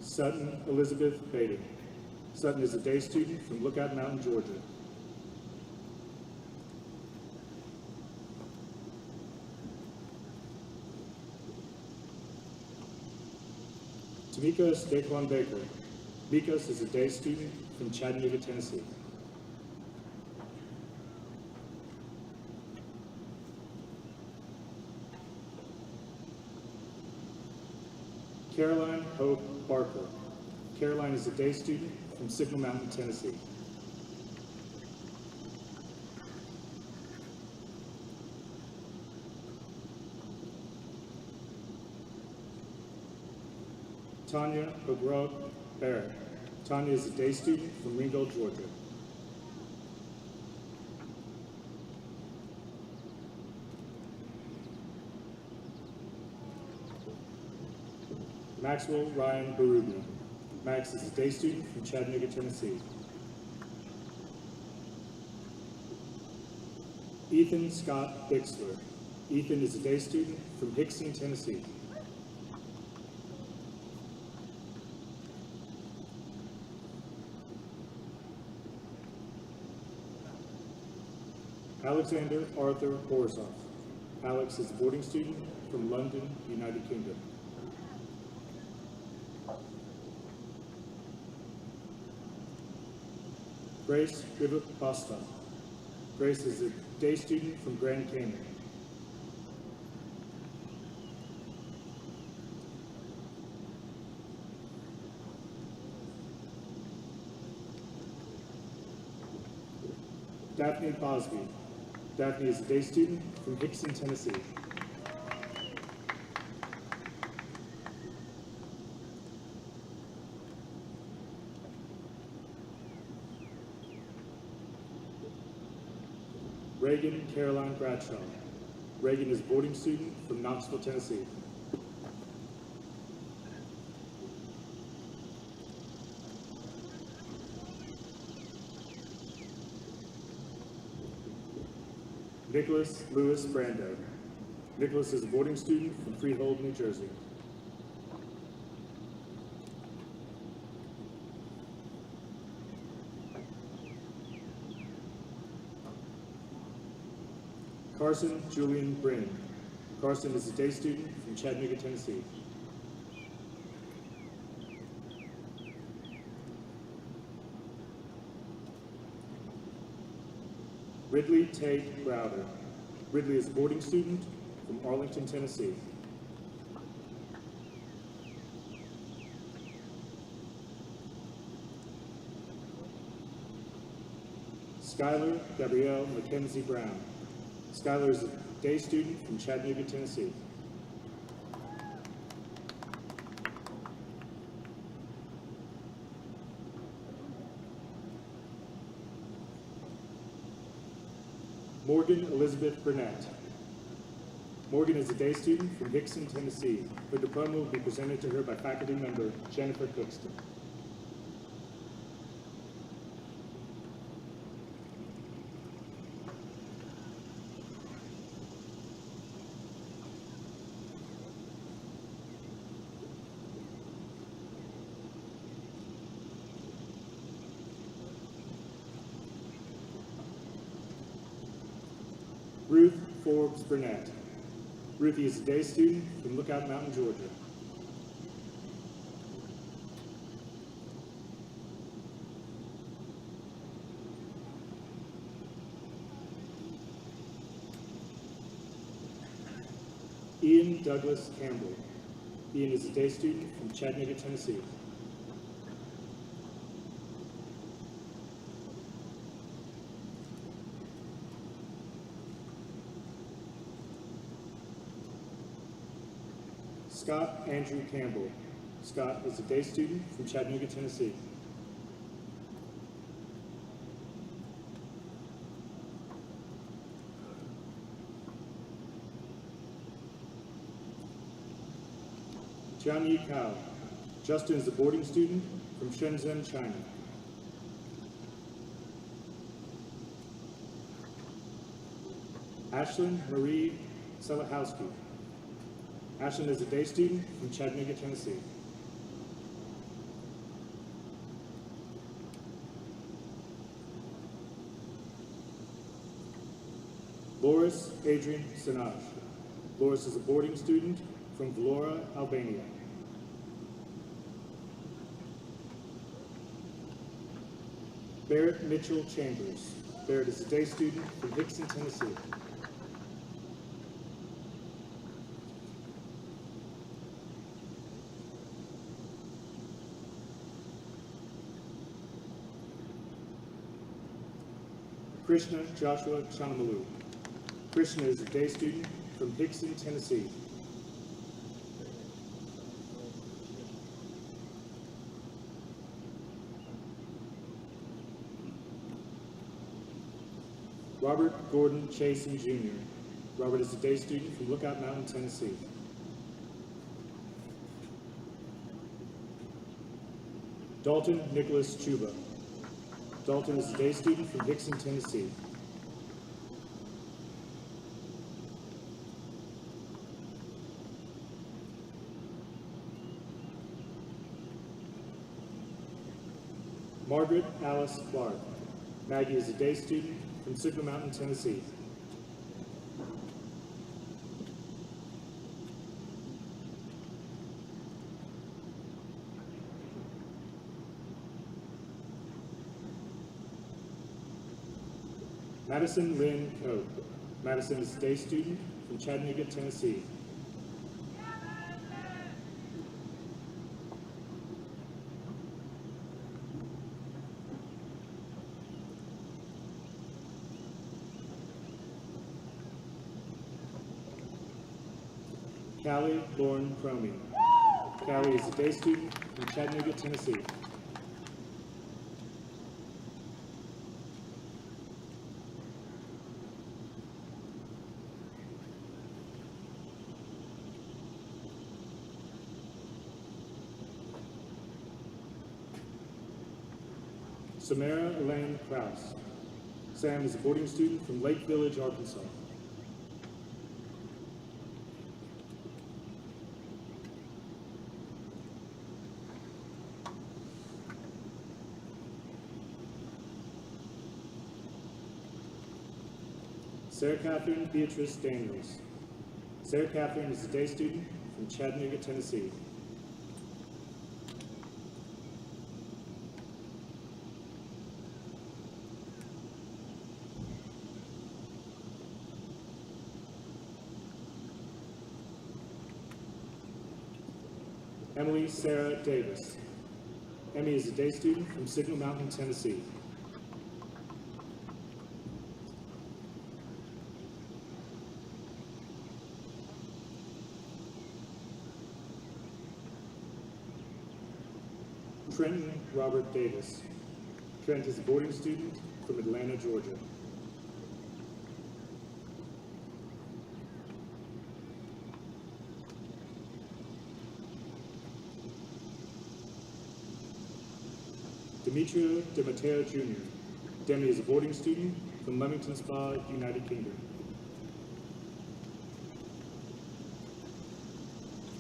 Sutton Elizabeth Bader. Sutton is a day student from Lookout Mountain, Georgia. Tamikos Daquan Baker. Mikos is a day student from Chattanooga, Tennessee. Caroline Hope Barker. Caroline is a day student from Signal Mountain, Tennessee. Tanya O'Groat Barrett. Tanya is a day student from Ringgold, Georgia. Maxwell Ryan Berubin. Max is a day student from Chattanooga, Tennessee. Ethan Scott Bixler. Ethan is a day student from Hickson, Tennessee. Alexander Arthur Horzoff. Alex is a boarding student from London, United Kingdom. Grace Rivet Costa. Grace is a day student from Grand Cayman. Daphne Bosby. Daphne is a day student from Hickson, Tennessee. Reagan Caroline Bradshaw. Reagan is a boarding student from Knoxville, Tennessee. Nicholas Lewis Brando. Nicholas is a boarding student from Freehold, New Jersey. Carson Julian Brin. Carson is a day student from Chattanooga, Tennessee. Ridley Tate Browder. Ridley is a boarding student from Arlington, Tennessee. Skylar Gabrielle Mackenzie Brown. Skylar is a day student from Chattanooga, Tennessee. Morgan Elizabeth Burnett. Morgan is a day student from Hickson, Tennessee. Her diploma will be presented to her by faculty member Jennifer Cookston. Ruth Forbes Burnett. Ruthie is a day student from Lookout Mountain, Georgia. Ian Douglas Campbell. Ian is a day student from Chattanooga, Tennessee. Scott Andrew Campbell. Scott is a day student from Chattanooga, Tennessee. Jianyi Cao. Justin is a boarding student from Shenzhen, China. Ashlyn Marie Selahowski. Ashlyn is a day student from Chattanooga, Tennessee. Loris Adrian Sinaj. Loris is a boarding student from Vlora, Albania. Barrett Mitchell Chambers. Barrett is a day student from Hickson, Tennessee. Krishna Joshua Chanamalu. Krishna is a day student from Hickson, Tennessee. Robert Gordon Chasen Jr. Robert is a day student from Lookout Mountain, Tennessee. Dalton Nicholas Chuba. Dalton is a day student from Hickson, Tennessee. Margaret Alice Clark. Maggie is a day student from Signal Mountain, Tennessee. Madison Lynn Cope. Madison is a day student from Chattanooga, Tennessee. Callie Lauren Cromie. Callie is a day student from Chattanooga, Tennessee. Samara Elaine Krause. Sam is a boarding student from Lake Village, Arkansas. Sarah Catherine Beatrice Daniels. Sarah Catherine is a day student from Chattanooga, Tennessee. Emily Sarah Davis. Emmy is a day student from Signal Mountain, Tennessee. Trenton Robert Davis. Trent is a boarding student from Atlanta, Georgia. Demetrio De Matteo Jr. Demi is a boarding student from Leamington Spa, United Kingdom.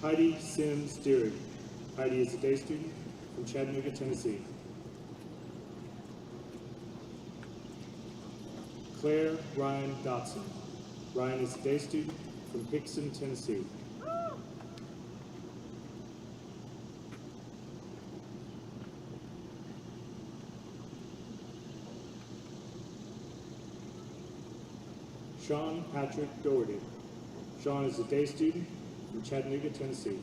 Heidi Sims Deary. Heidi is a day student from Chattanooga, Tennessee. Claire Ryan Dotson. Ryan is a day student from Hickson, Tennessee. Sean Patrick Doherty. Sean is a day student from Chattanooga, Tennessee.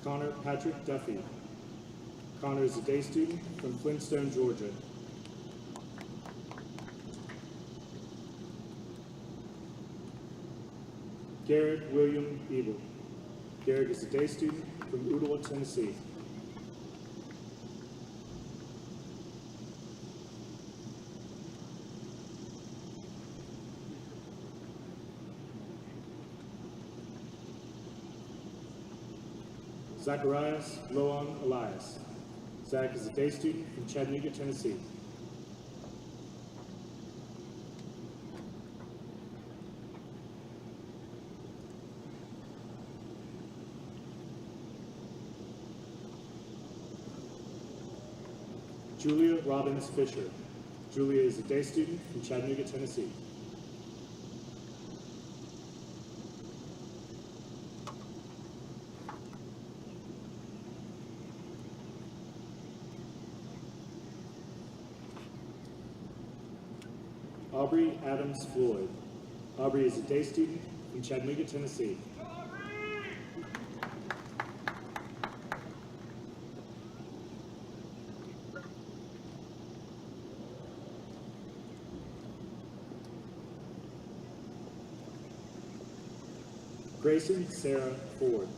Connor Patrick Duffy. Connor is a day student from Flintstone, Georgia. Garrett William Ebel. Garrett is a day student from Ottawa, Tennessee. Zacharias Loan Elias. Zach is a day student from Chattanooga, Tennessee. Julia Robbins Fisher. Julia is a day student from Chattanooga, Tennessee. Aubrey Adams Floyd. Aubrey is a day student from Chattanooga, Tennessee. Grayson Sarah Ford.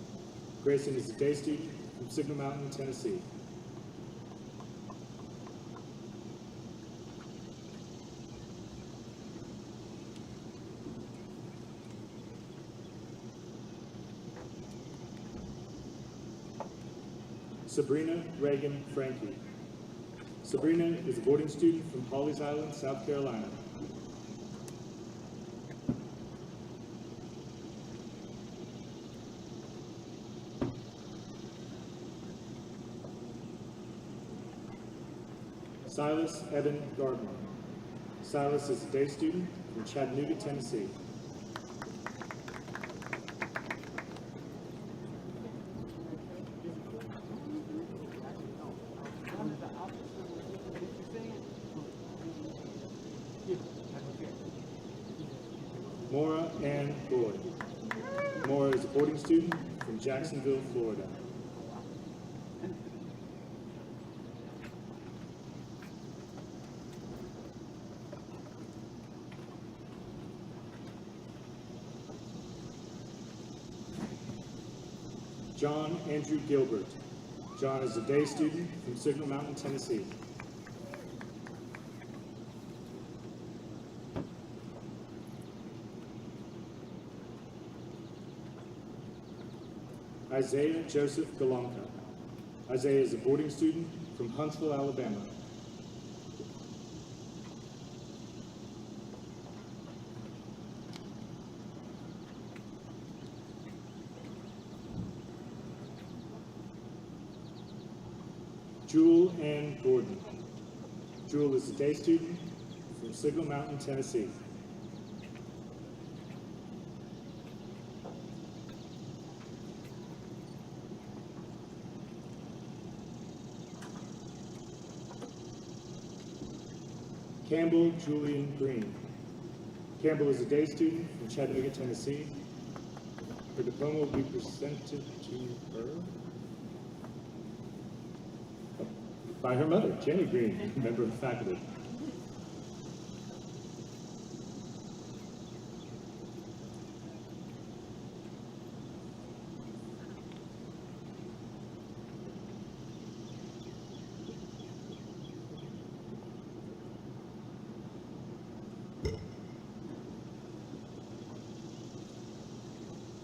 Grayson is a day student from Signal Mountain, Tennessee. Sabrina Reagan Frankie. Sabrina is a boarding student from Pawleys Island, South Carolina. Silas Evan Gardner. Silas is a day student from Chattanooga, Tennessee. Maura Ann Boyd. Maura is a boarding student from Jacksonville, Florida. John Andrew Gilbert. John is a day student from Signal Mountain, Tennessee. Isaiah Joseph Galanka. Isaiah is a boarding student from Huntsville, Alabama. Jewel Ann Gordon. Jewel is a day student from Signal Mountain, Tennessee. Campbell Julian Green. Campbell is a day student from Chattanooga, Tennessee. Her diploma will be presented to her by her mother, Jenny Green, member of the faculty.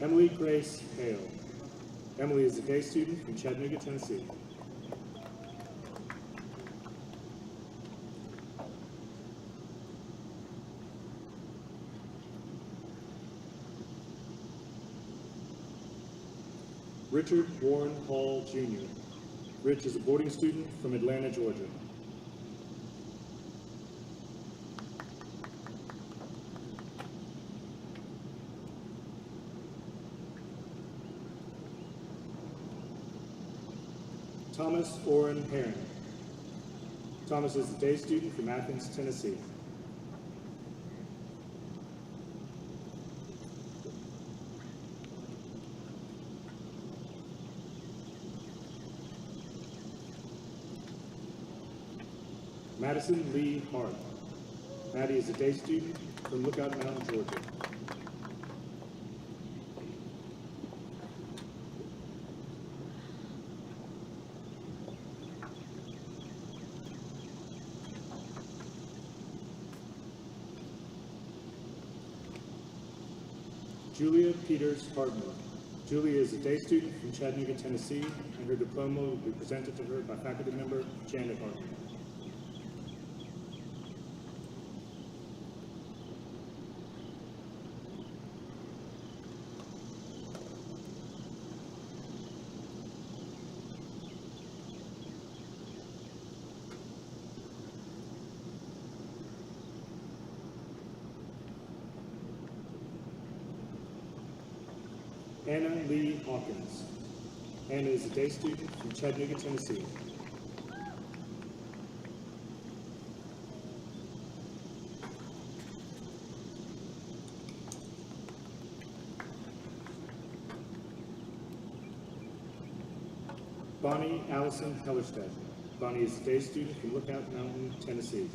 Emily Grace Hale. Emily is a day student from Chattanooga, Tennessee. Richard Warren Hall, Jr. Rich is a boarding student from Atlanta, Georgia. Thomas Orrin Herron. Thomas is a day student from Athens, Tennessee. Madison Lee Hart. Maddie is a day student from Lookout Mountain, Georgia. Julia Peters Hartman. Julia is a day student from Chattanooga, Tennessee, and her diploma will be presented to her by faculty member Janet Hartman. Anna Lee Hawkins. Anna is a day student from Chattanooga, Tennessee. Bonnie Allison Hellerstedt. Bonnie is a day student from Lookout Mountain, Tennessee.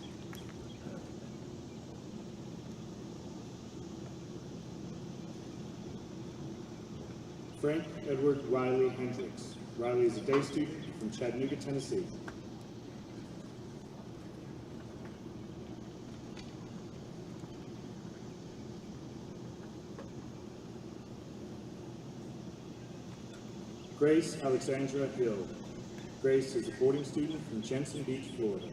Frank Edward Riley Hendricks. Riley is a day student from Chattanooga, Tennessee. Grace Alexandra Hill. Grace is a boarding student from Jensen Beach, Florida.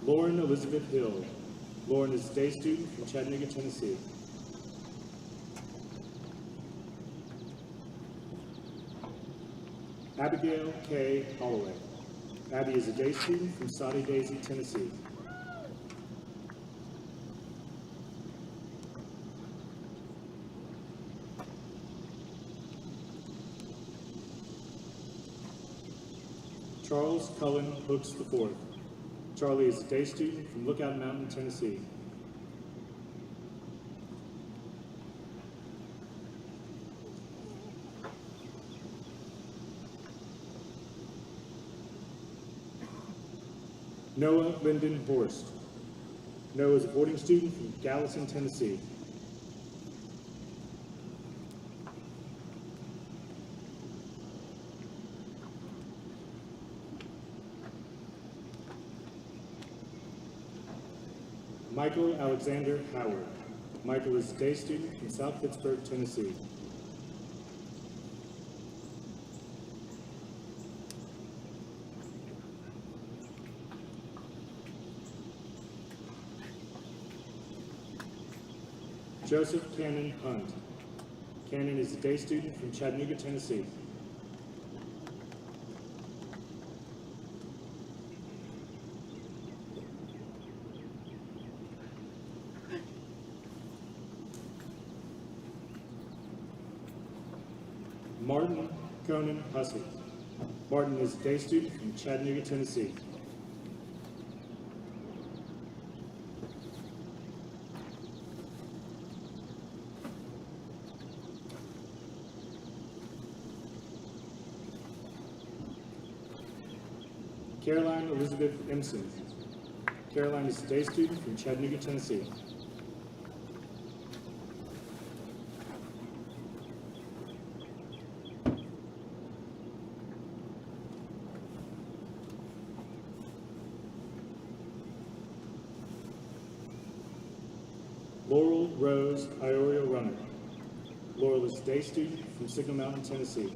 Lauren Elizabeth Hill. Lauren is a day student from Chattanooga, Tennessee. Abigail K. Holloway. Abby is a day student from Soddy Daisy, Tennessee. Charles Cullen Hooks IV. Charlie is a day student from Lookout Mountain, Tennessee. Noah Lyndon Horst. Noah is a boarding student from Gallatin, Tennessee. Michael Alexander Howard. Michael is a day student from South Pittsburgh, Tennessee. Joseph Cannon Hunt. Cannon is a day student from Chattanooga, Tennessee. Martin Conan Hussey. Martin is a day student from Chattanooga, Tennessee. Caroline Elizabeth Emson. Caroline is a day student from Chattanooga, Tennessee. Laurel Rose Iorio Runner. Laurel is a day student from Signal Mountain, Tennessee.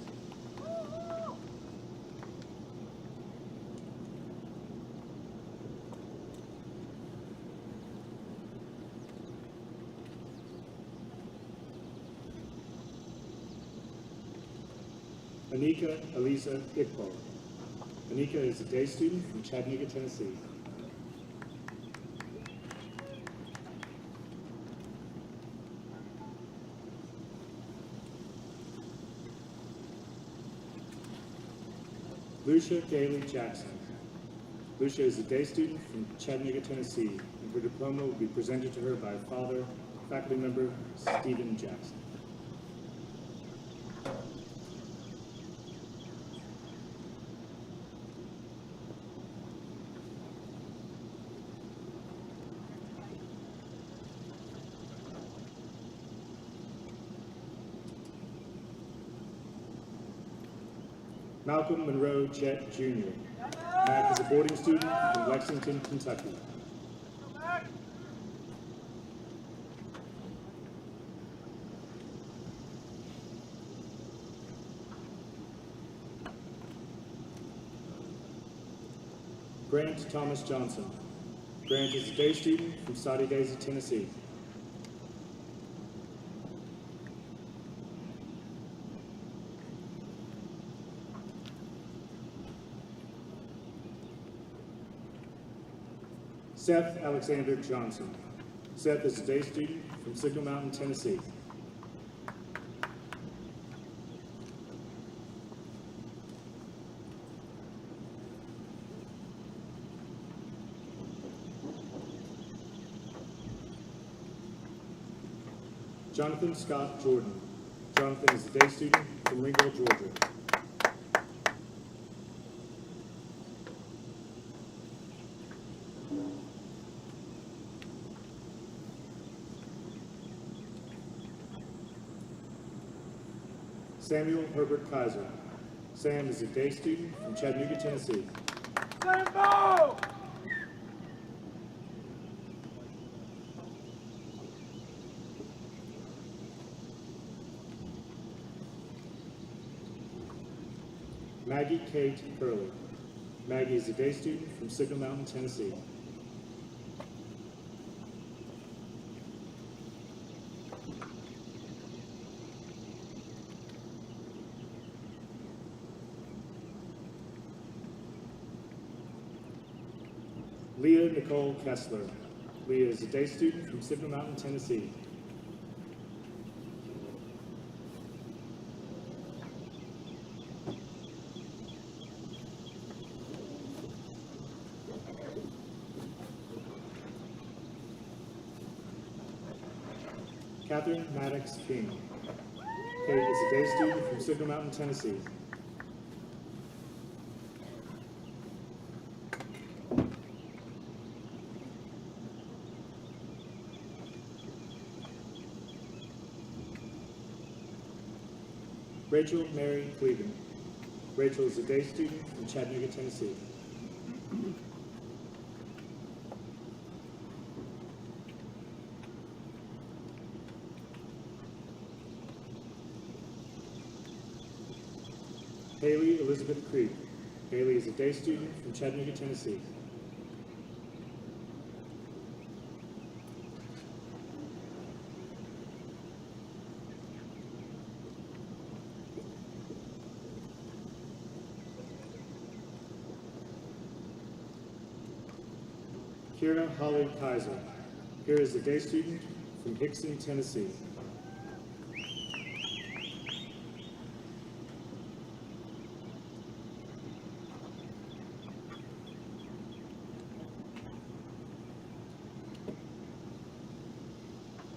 Anika Elisa Iqbal. Anika is a day student from Chattanooga, Tennessee. Lucia Gailey Jackson. Lucia is a day student from Chattanooga, Tennessee, and her diploma will be presented to her by father, faculty member Stephen Jackson. Malcolm Monroe Chet Jr. Mac is a boarding student from Lexington, Kentucky. Grant Thomas Johnson. Grant is a day student from Saudi Daisy, Tennessee. Seth Alexander Johnson. Seth is a day student from Signal Mountain, Tennessee. Jonathan Scott Jordan. Jonathan is a day student from Ringgold, Georgia. Samuel Herbert Kaiser. Sam is a day student from Chattanooga, Tennessee. Sambo! Maggie Kate Curley. Maggie is a day student from Signal Mountain, Tennessee. Leah Nicole Kessler. Leah is a day student from Signal Mountain, Tennessee. Catherine Maddox King. Kate is a day student from Signal Mountain, Tennessee. Rachel Mary Cleveland. Rachel is a day student from Chattanooga, Tennessee. Haley Elizabeth Creek. Haley is a day student from Chattanooga, Tennessee. Kira Holly Kaiser. Kira is a day student from Hickson, Tennessee.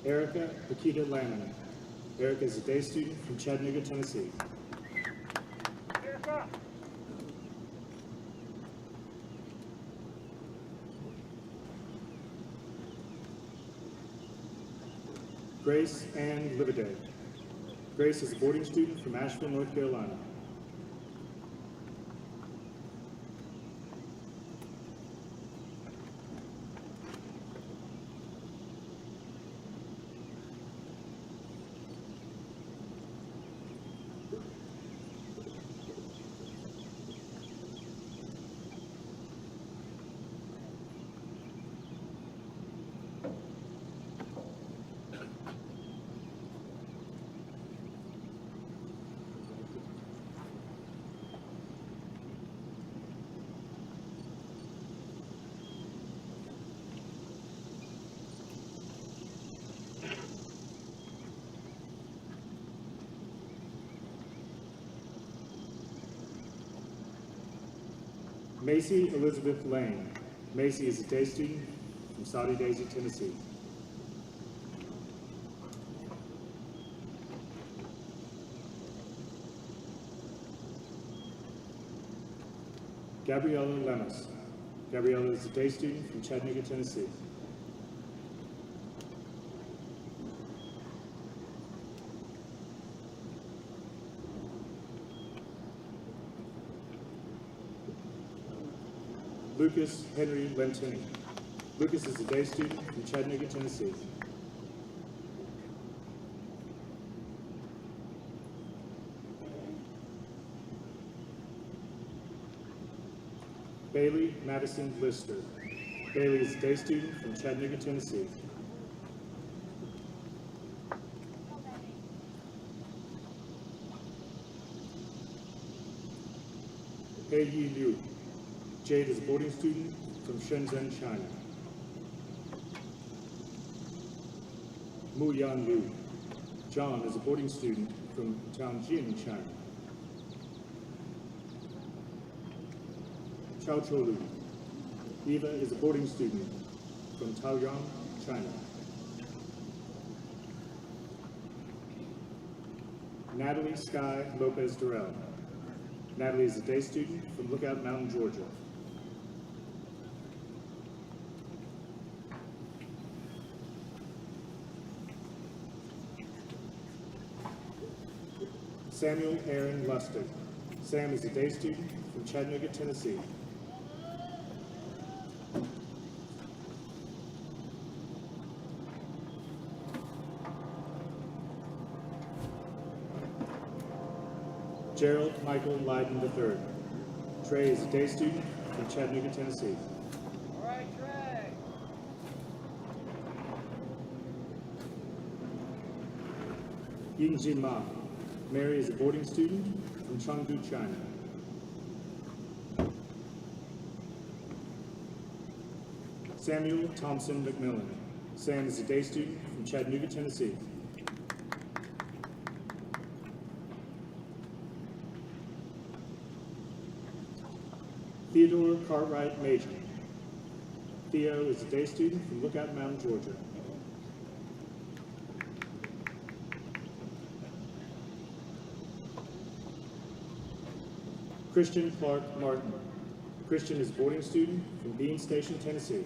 Erica Akita Lannon. Erica is a day student from Chattanooga, Tennessee. Erica! Grace Ann Lividay. Grace is a boarding student from Asheville, North Carolina. Macy Elizabeth Lane. Macy is a day student from Saudi Daisy, Tennessee. Gabriella Lemus. Gabriella is a day student from Chattanooga, Tennessee. Lucas Henry Lentini. Lucas is a day student from Chattanooga, Tennessee. Bailey Madison Lister. Bailey is a day student from Chattanooga, Tennessee. Pei Yi Liu. Jade is a boarding student from Shenzhen, China. Mu Yan Liu. John is a boarding student from Tianjin, China. Chao Chou Lu. Eva is a boarding student from Taoyuan, China. Natalie Sky Lopez Durrell. Natalie is a day student from Lookout Mountain, Georgia. Samuel Aaron Lustig. Sam is a day student from Chattanooga, Tennessee. Gerald Michael Leiden III. Trey is a day student from Chattanooga, Tennessee. All right, Trey. Yingji Ma. Mary is a boarding student from Chengdu, China. Samuel Thompson McMillan. Sam is a day student from Chattanooga, Tennessee. Theodore Cartwright Major. Theo is a day student from Lookout Mountain, Georgia. Christian Clark Martin. Christian is a boarding student from Bean Station, Tennessee.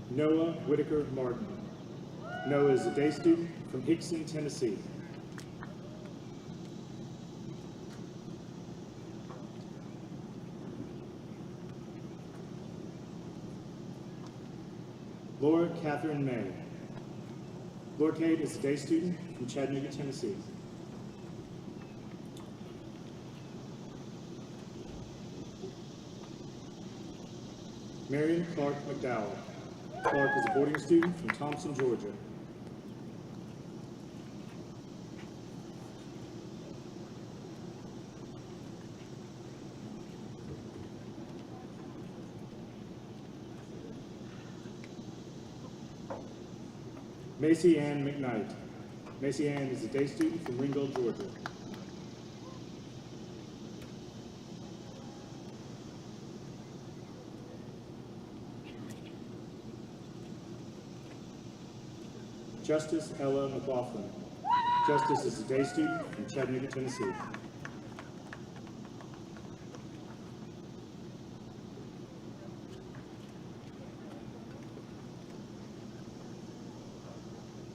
Noah Whitaker Martin. Noah is a day student from Hickson, Tennessee. Laura Catherine May. Laura Kate is a day student from Chattanooga, Tennessee. Marion Clark McDowell. Clark is a boarding student from Thompson, Georgia. Macy Ann McKnight. Macy Ann is a day student from Ringgold, Georgia. Justice Ella McLaughlin. Justice is a day student from Chattanooga, Tennessee.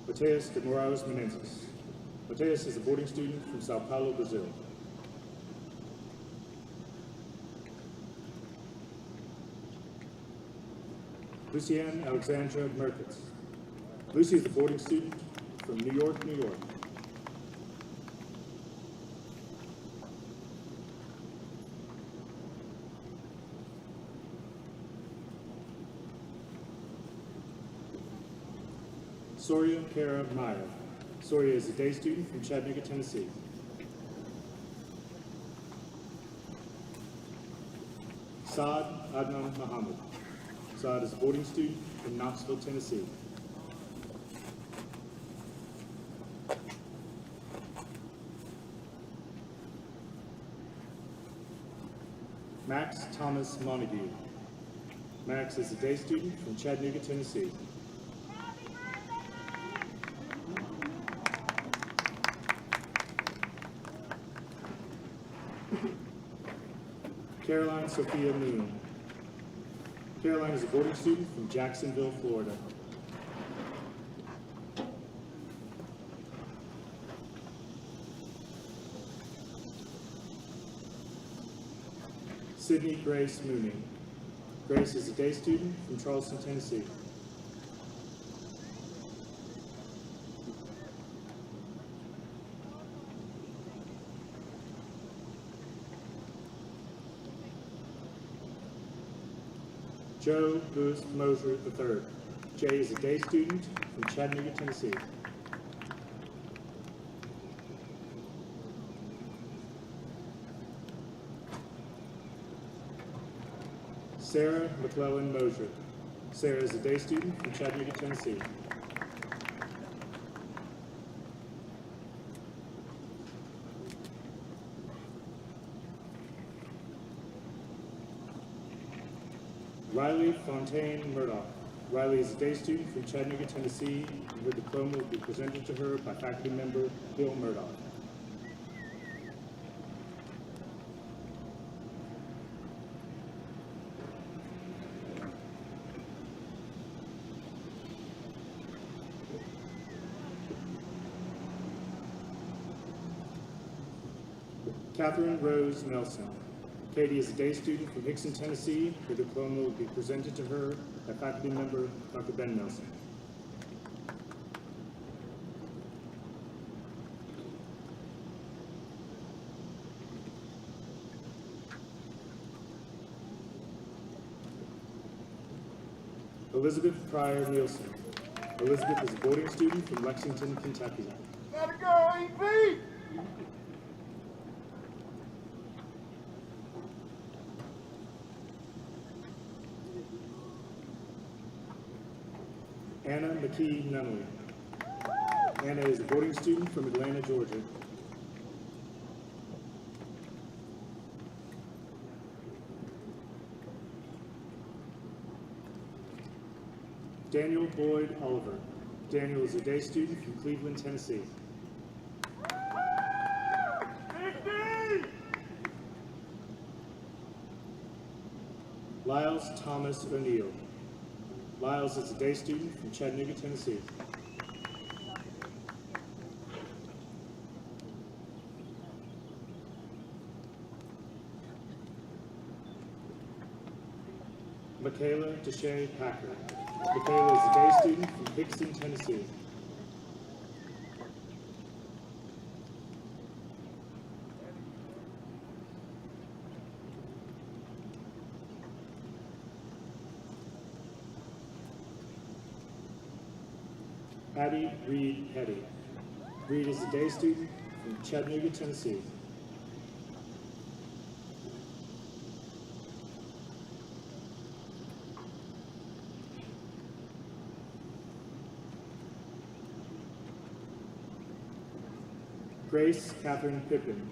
Mateus de Moraes Menezes. Mateus is a boarding student from Sao Paulo, Brazil. Lucienne Alexandra Merkitz. Lucy is a boarding student from New York, New York. Soria Kara Meyer. Soria is a day student from Chattanooga, Tennessee. Saad Adnan Muhammad. Saad is a boarding student from Knoxville, Tennessee. Max Thomas Montague. Max is a day student from Chattanooga, Tennessee. Caroline Sophia Moon. Caroline is a boarding student from Jacksonville, Florida. Sydney Grace Mooney. Grace is a day student from Charleston, Tennessee. Joe Lewis Mosier III. Jay is a day student from Chattanooga, Tennessee. Sarah McClellan Mosier. Sarah is a day student from Chattanooga, Tennessee. Riley Fontaine Murdoch. Riley is a day student from Chattanooga, Tennessee, and her diploma will be presented to her by faculty member Bill Murdoch. Catherine Rose Nelson. Katie is a day student from Hickson, Tennessee. Her diploma will be presented to her by faculty member Dr. Ben Nelson. Elizabeth Pryor Nielsen. Elizabeth is a boarding student from Lexington, Kentucky. Gotta go, EP! Anna McKee Nunley. Anna is a boarding student from Atlanta, Georgia. Daniel Boyd Oliver. Daniel is a day student from Cleveland, Tennessee. Lyles Thomas O'Neill. Lyles is a day student from Chattanooga, Tennessee. Michaela Deshay Packer. Michaela is a day student from Hickson, Tennessee. Addie Reed Petty. Reed is a day student from Chattanooga, Tennessee. Grace Catherine Pippin.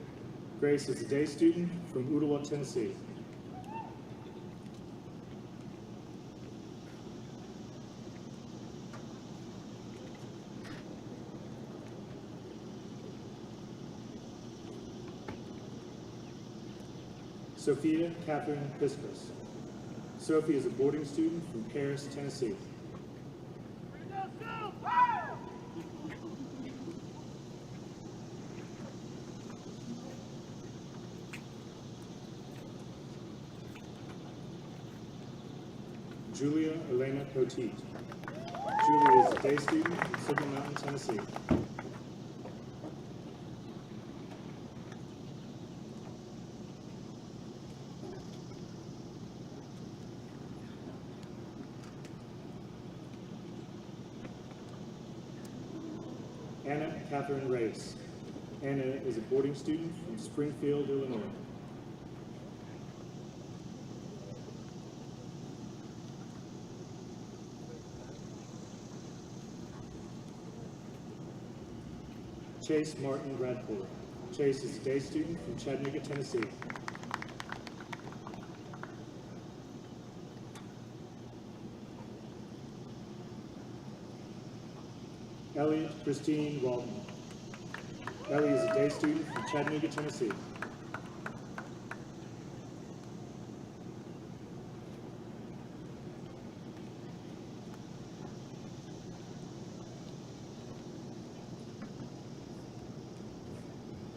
Grace is a day student from Ooltewah, Tennessee. Sophia Catherine Piskus. Sophie is a boarding student from Paris, Tennessee. Julia Elena Poteet. Julia is a day student from Signal Mountain, Tennessee. Anna Catherine Race. Anna is a boarding student from Springfield, Illinois. Chase Martin, Radford. Chase is a day student from Chattanooga, Tennessee. Christine Walton. Ellie is a day student from Chattanooga, Tennessee.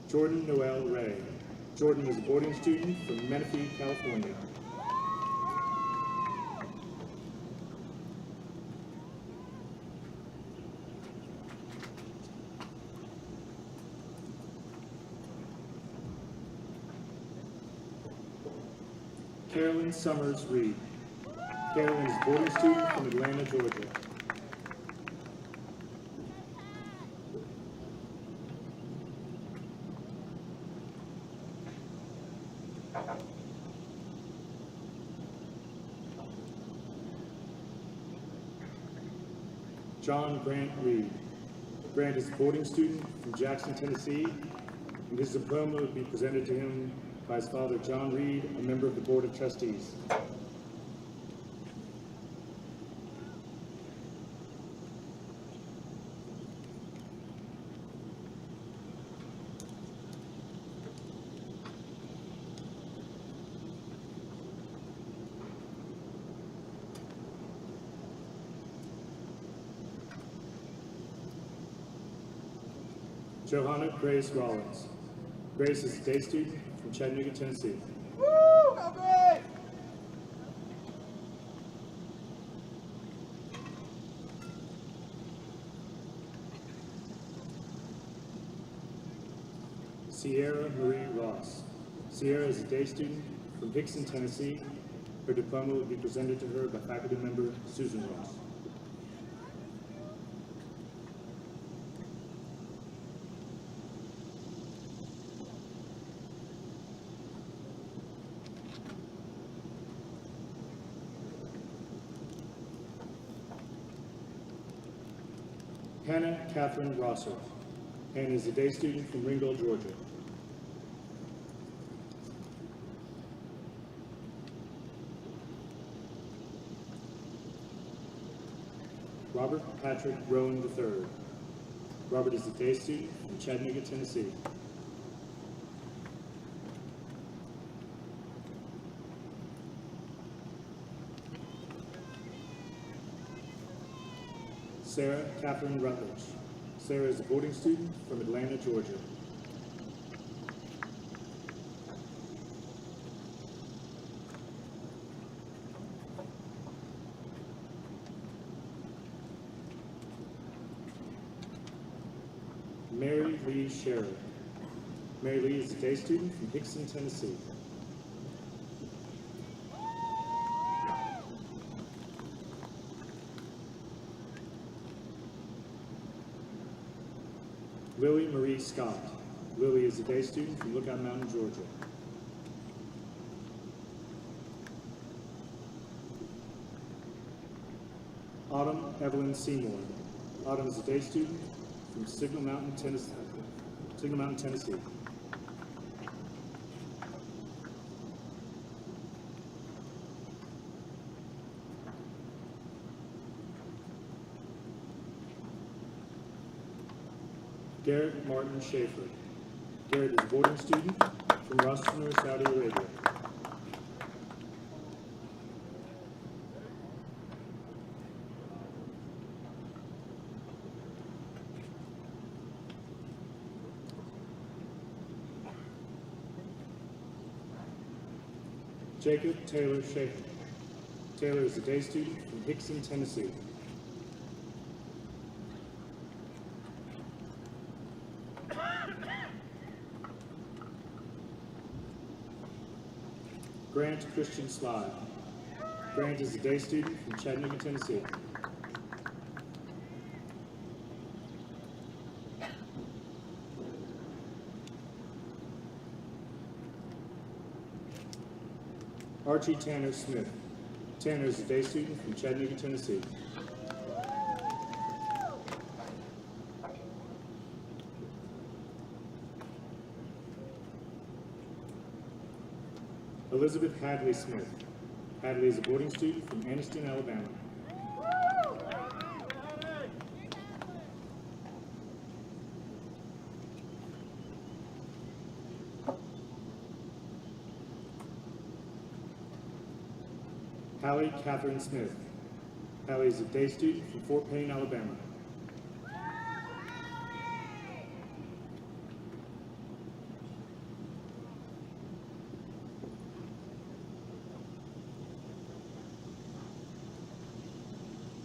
Jordan Noel Ray. Jordan is a boarding student from Menifee, California. Carolyn Summers Reed. Carolyn is a boarding student from Atlanta, Georgia. John Grant Reed. Grant is a boarding student from Jackson, Tennessee, and his diploma will be presented to him by his father, John Reed, a member of the Board of Trustees. Johanna Grace Rollins. Grace is a day student from Chattanooga, Tennessee. Woo! Go Grace! Sierra Marie Ross. Sierra is a day student from Hickson, Tennessee. Her diploma will be presented to her by faculty member Susan Ross. Hannah Catherine Rosser. Hannah is a day student from Ringgold, Georgia. Robert Patrick Rowan III. Robert is a day student from Chattanooga, Tennessee. Sarah Catherine Rutledge. Sarah is a boarding student from Atlanta, Georgia. Mary Lee Sherrod. Mary Lee is a day student from Hickson, Tennessee. Lily Marie Scott. Lily is a day student from Lookout Mountain, Georgia. Autumn Evelyn Seymour. Autumn is a day student from Signal Mountain, Tennessee. Garrett Martin Schaefer. Garrett is a boarding student from Ras, Saudi Arabia. Jacob Taylor Schaefer. Taylor is a day student from Hickson, Tennessee. Grant Christian Sly. Grant is a day student from Chattanooga, Tennessee. Archie Tanner Smith. Tanner is a day student from Chattanooga, Tennessee. Elizabeth Hadley Smith. Hadley is a boarding student from Anniston, Alabama. Hallie Catherine Smith. Hallie is a day student from Fort Payne, Alabama.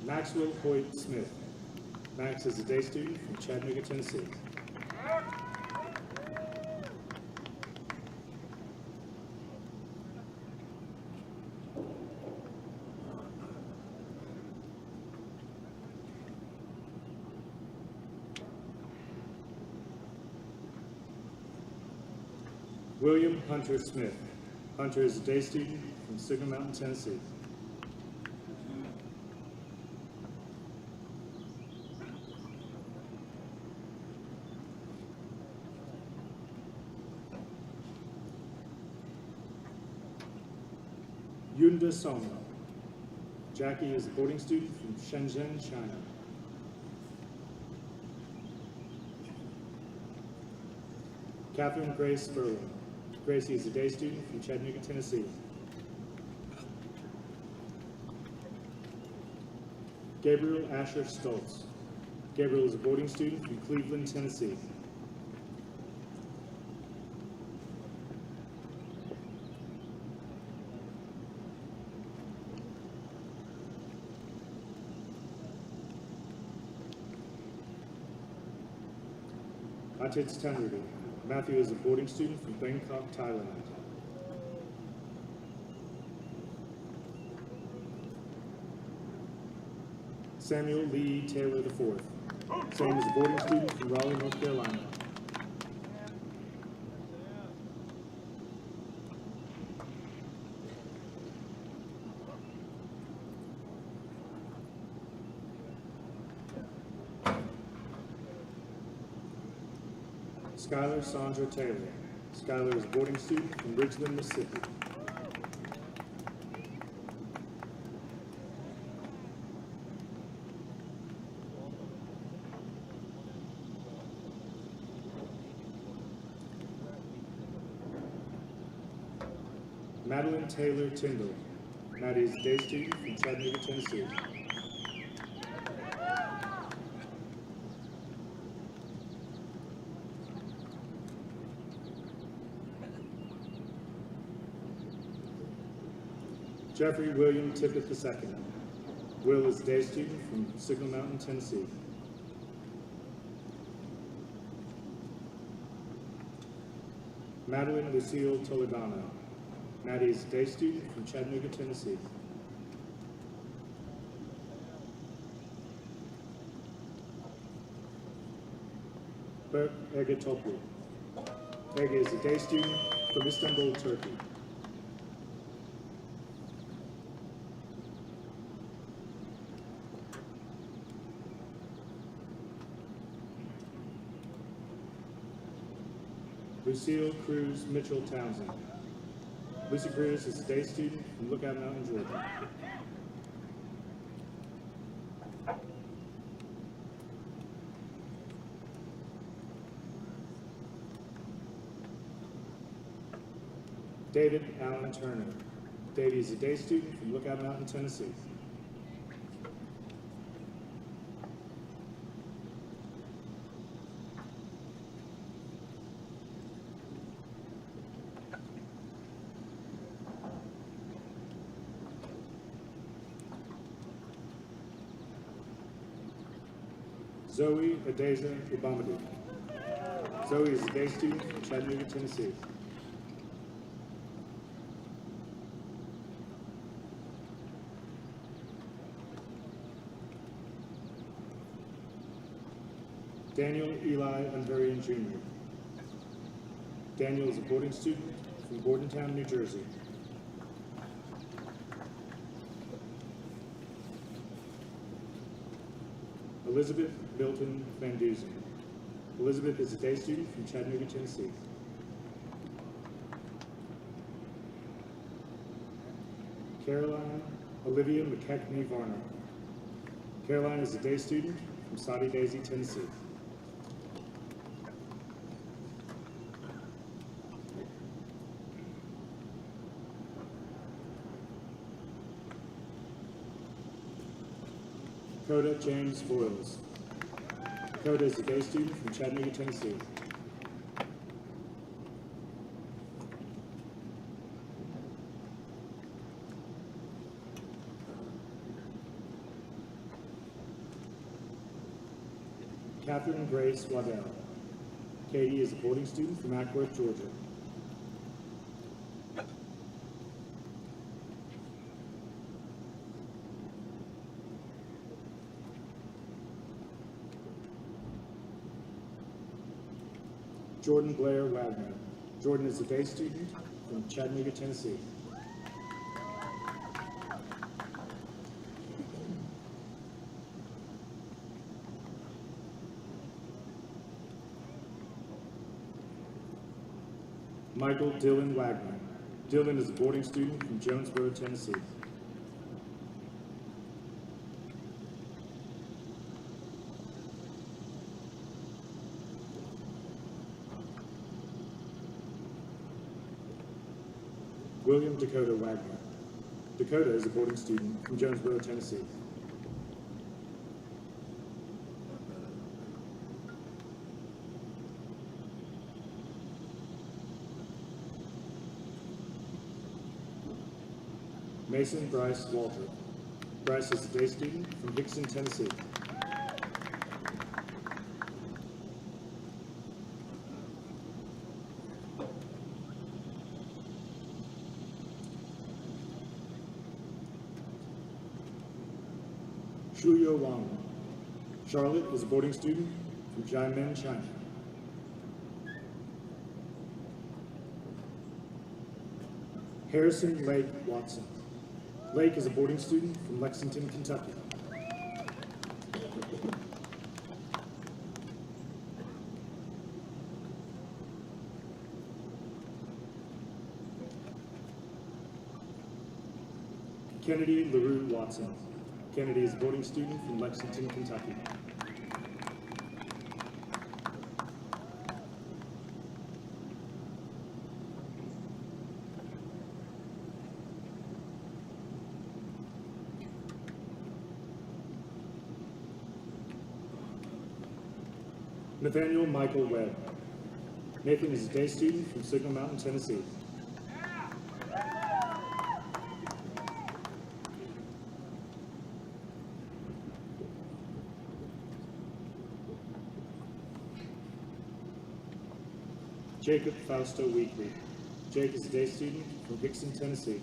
Maxwell Hoyt Smith. Max is a day student from Chattanooga, Tennessee. William Hunter Smith. Hunter is a day student from Signal Mountain, Tennessee. Yunda Song. Jackie is a boarding student from Shenzhen, China. Catherine Grace Sperling. Gracie is a day student from Chattanooga, Tennessee. Gabriel Asher Stoltz. Gabriel is a boarding student from Cleveland, Tennessee. Atits Tanrudu. Matthew is a boarding student from Bangkok, Thailand. Samuel Lee Taylor IV. Sam is a boarding student from Raleigh, North Carolina. Skylar Sandra Taylor. Skylar is a boarding student from Ridgeland, Mississippi. Madeline Taylor Tyndall. Maddie is a day student from Chattanooga, Tennessee. Jeffrey William Tippett II. Will is a day student from Signal Mountain, Tennessee. Madeline Lucille Toledano. Maddie is a day student from Chattanooga, Tennessee. Berk Ege Toplu. Ege is a day student from Istanbul, Turkey. Lucille Cruz Mitchell Townsend. Lucy Cruz is a day student from Lookout Mountain, Georgia. David Allen Turner. Davey is a day student from Lookout Mountain, Tennessee. Zoe Adeza Ibamadu. Zoe is a day student from Chattanooga, Tennessee. Daniel Eli Unverian Jr. Daniel is a boarding student from Bordentown, New Jersey. Elizabeth Milton Van Dusen. Elizabeth is a day student from Chattanooga, Tennessee. Caroline Olivia McKechnie Varner. Caroline is a day student from Soddy Daisy, Tennessee. Dakota James Boyles. Dakota is a day student from Chattanooga, Tennessee. Catherine Grace Waddell. Katie is a boarding student from Ackworth, Georgia. Jordan Blair Wagner. Jordan is a day student from Chattanooga, Tennessee. Michael Dylan Wagner. Dylan is a boarding student from Jonesboro, Tennessee. William Dakota Wagner. Dakota is a boarding student from Jonesboro, Tennessee. Mason Bryce Walter. Bryce is a day student from Hickson, Tennessee. Shuyo Wang. Charlotte is a boarding student from Jiamen, China. Harrison Lake Watson. Lake is a boarding student from Lexington, Kentucky. Kennedy LaRue Watson. Kennedy is a boarding student from Lexington, Kentucky. Nathaniel Michael Webb. Nathan is a day student from Signal Mountain, Tennessee. Jacob Fausto Weekly. Jake is a day student from Hickson, Tennessee.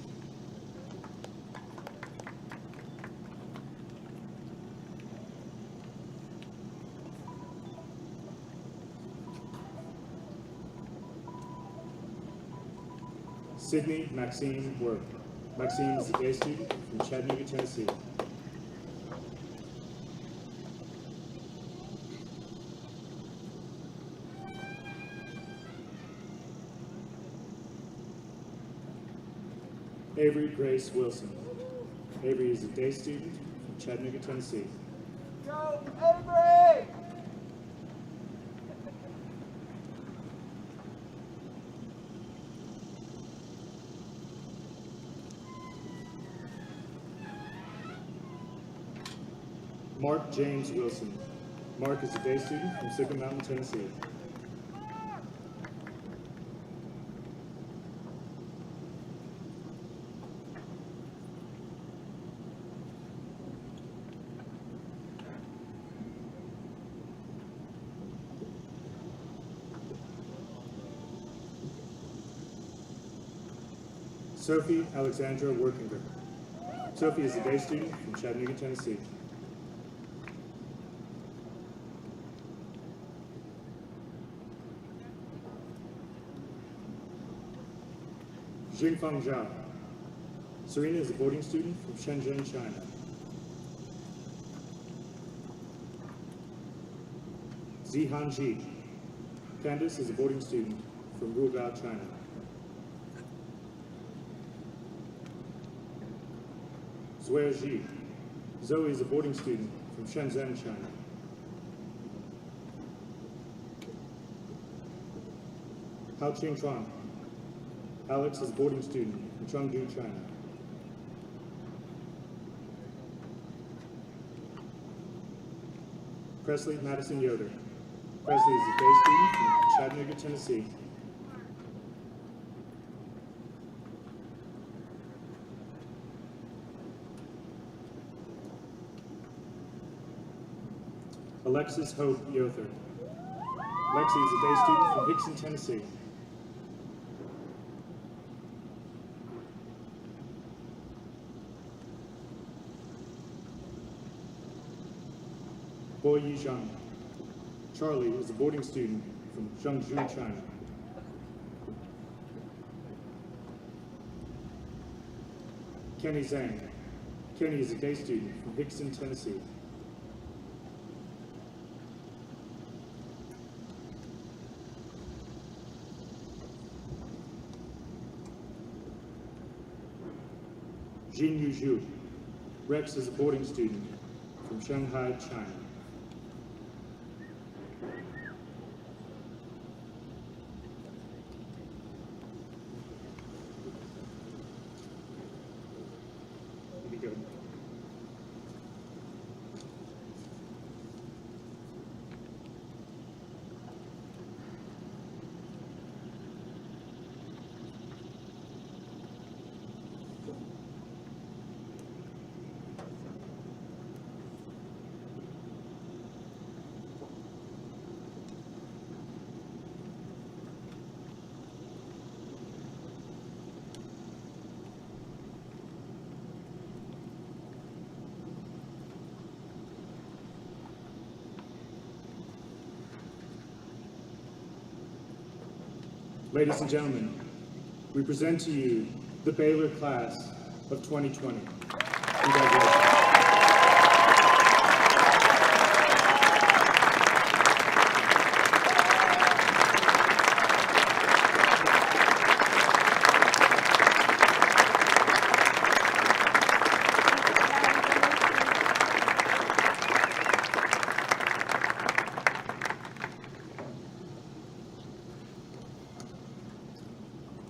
Sydney Maxine Work. Maxine is a day student from Chattanooga, Tennessee. Avery Grace Wilson. Avery is a day student from Chattanooga, Tennessee. Go, Avery! Mark James Wilson. Mark is a day student from Signal Mountain, Tennessee. Sophie Alexandra Workinger. Sophie is a day student from Chattanooga, Tennessee. Jingfeng Zhao. Serena is a boarding student from Shenzhen, China. Zihan Ji. Candice is a boarding student from Rugao, China. Zuer Ji. Zoe is a boarding student from Shenzhen, China. Hao Qing Chuan. Alex is a boarding student from Chengdu, China. Presley Madison Yoder. Presley is a day student from Chattanooga, Tennessee. Alexis Hope Yother. Lexi is a day student from Hickson, Tennessee. Bo Yi Zhang. Charlie is a boarding student from Zhengzhou, China. Kenny Zhang. Kenny is a day student from Hickson, Tennessee. Jin Yu Zhu. Rex is a boarding student from Shanghai, China. Good. Ladies and gentlemen, we present to you the Baylor class of 2020. Congratulations.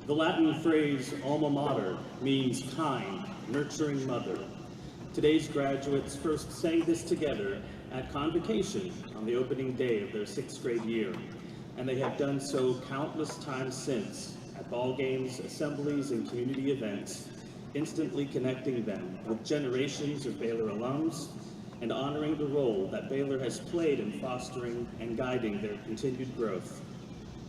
The Latin phrase alma mater means kind, nurturing mother. Today's graduates first sang this together at convocation on the opening day of their 6th grade year, and they have done so countless times since at ball games, assemblies, and community events, instantly connecting them with generations of Baylor alums and honoring the role that Baylor has played in fostering and guiding their continued growth.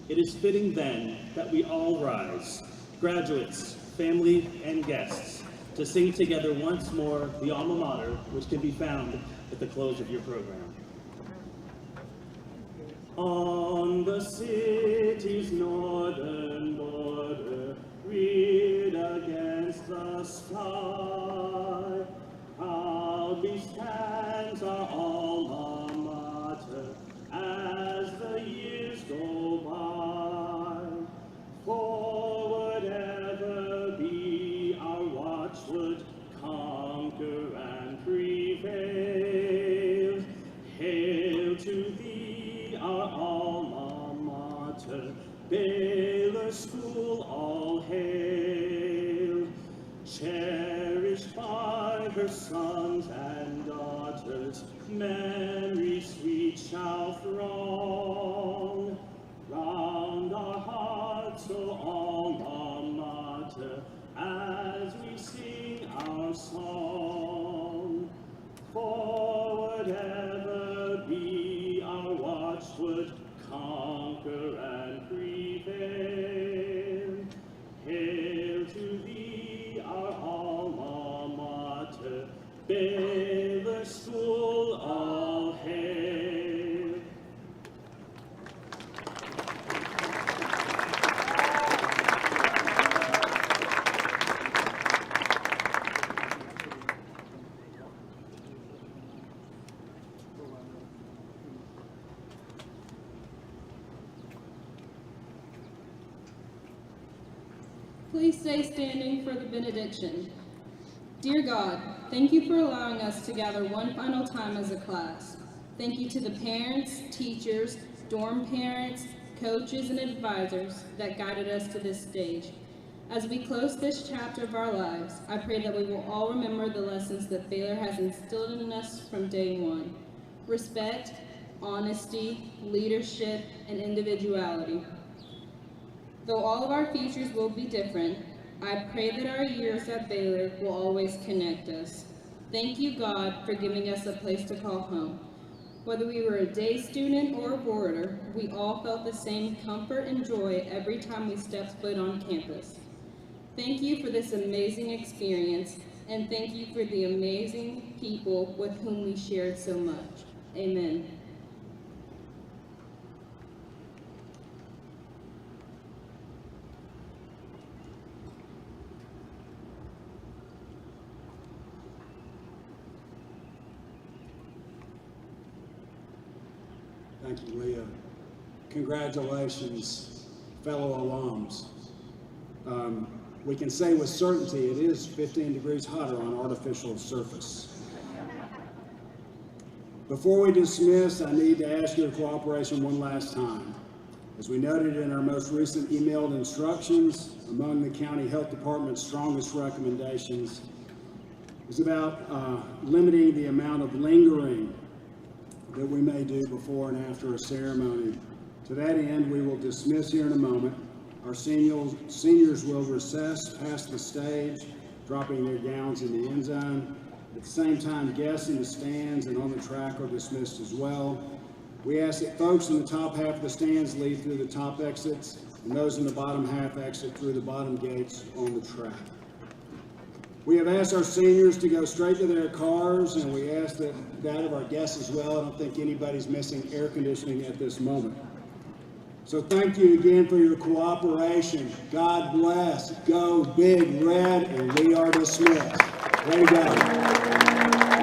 It is fitting then that we all rise, graduates, family, and guests, to sing together once more the alma mater, which can be found at the close of your program. On the city's northern border, reared against the sky, proudly stands our alma mater as the years go by. Forward ever be our watchword, conquer and prevail. Hail to thee, our alma mater, Baylor School, all hail. Cherished by her sons and daughters, memories sweet shall throng. Round our hearts, O alma mater, as we sing our song. Forward ever be our watchword, conquer and prevail. Hail to thee, our alma mater, Baylor School, all hail. Please stay standing for the benediction. Dear God, thank you for allowing us to gather one final time as a class. Thank you to the parents, teachers, dorm parents, coaches, and advisors that guided us to this stage. As we close this chapter of our lives, I pray that we will all remember the lessons that Baylor has instilled in us from day one. Respect, honesty, leadership, and individuality. Though all of our futures will be different, I pray that our years at Baylor will always connect us. Thank you, God, for giving us a place to call home. Whether we were a day student or a boarder, we all felt the same comfort and joy every time we stepped foot on campus. Thank you for this amazing experience, and thank you for the amazing people with whom we shared so much. Amen. Thank you, Leah. Congratulations, fellow alums. We can say with certainty it is 15 degrees hotter on artificial surface. Before we dismiss, I need to ask your cooperation one last time. As we noted in our most recent emailed instructions, among the County Health Department's strongest recommendations is about limiting the amount of lingering that we may do before and after a ceremony. To that end, we will dismiss here in a moment. Our seniors will recess past the stage, dropping their gowns in the end zone. At the same time, guests in the stands and on the track are dismissed as well. We ask that folks in the top half of the stands leave through the top exits, and those in the bottom half exit through the bottom gates on the track. We have asked our seniors to go straight to their cars, and we ask that of our guests as well. I don't think anybody's missing air conditioning at this moment. So thank you again for your cooperation. God bless. Go Big Red, and we are dismissed. Way to go.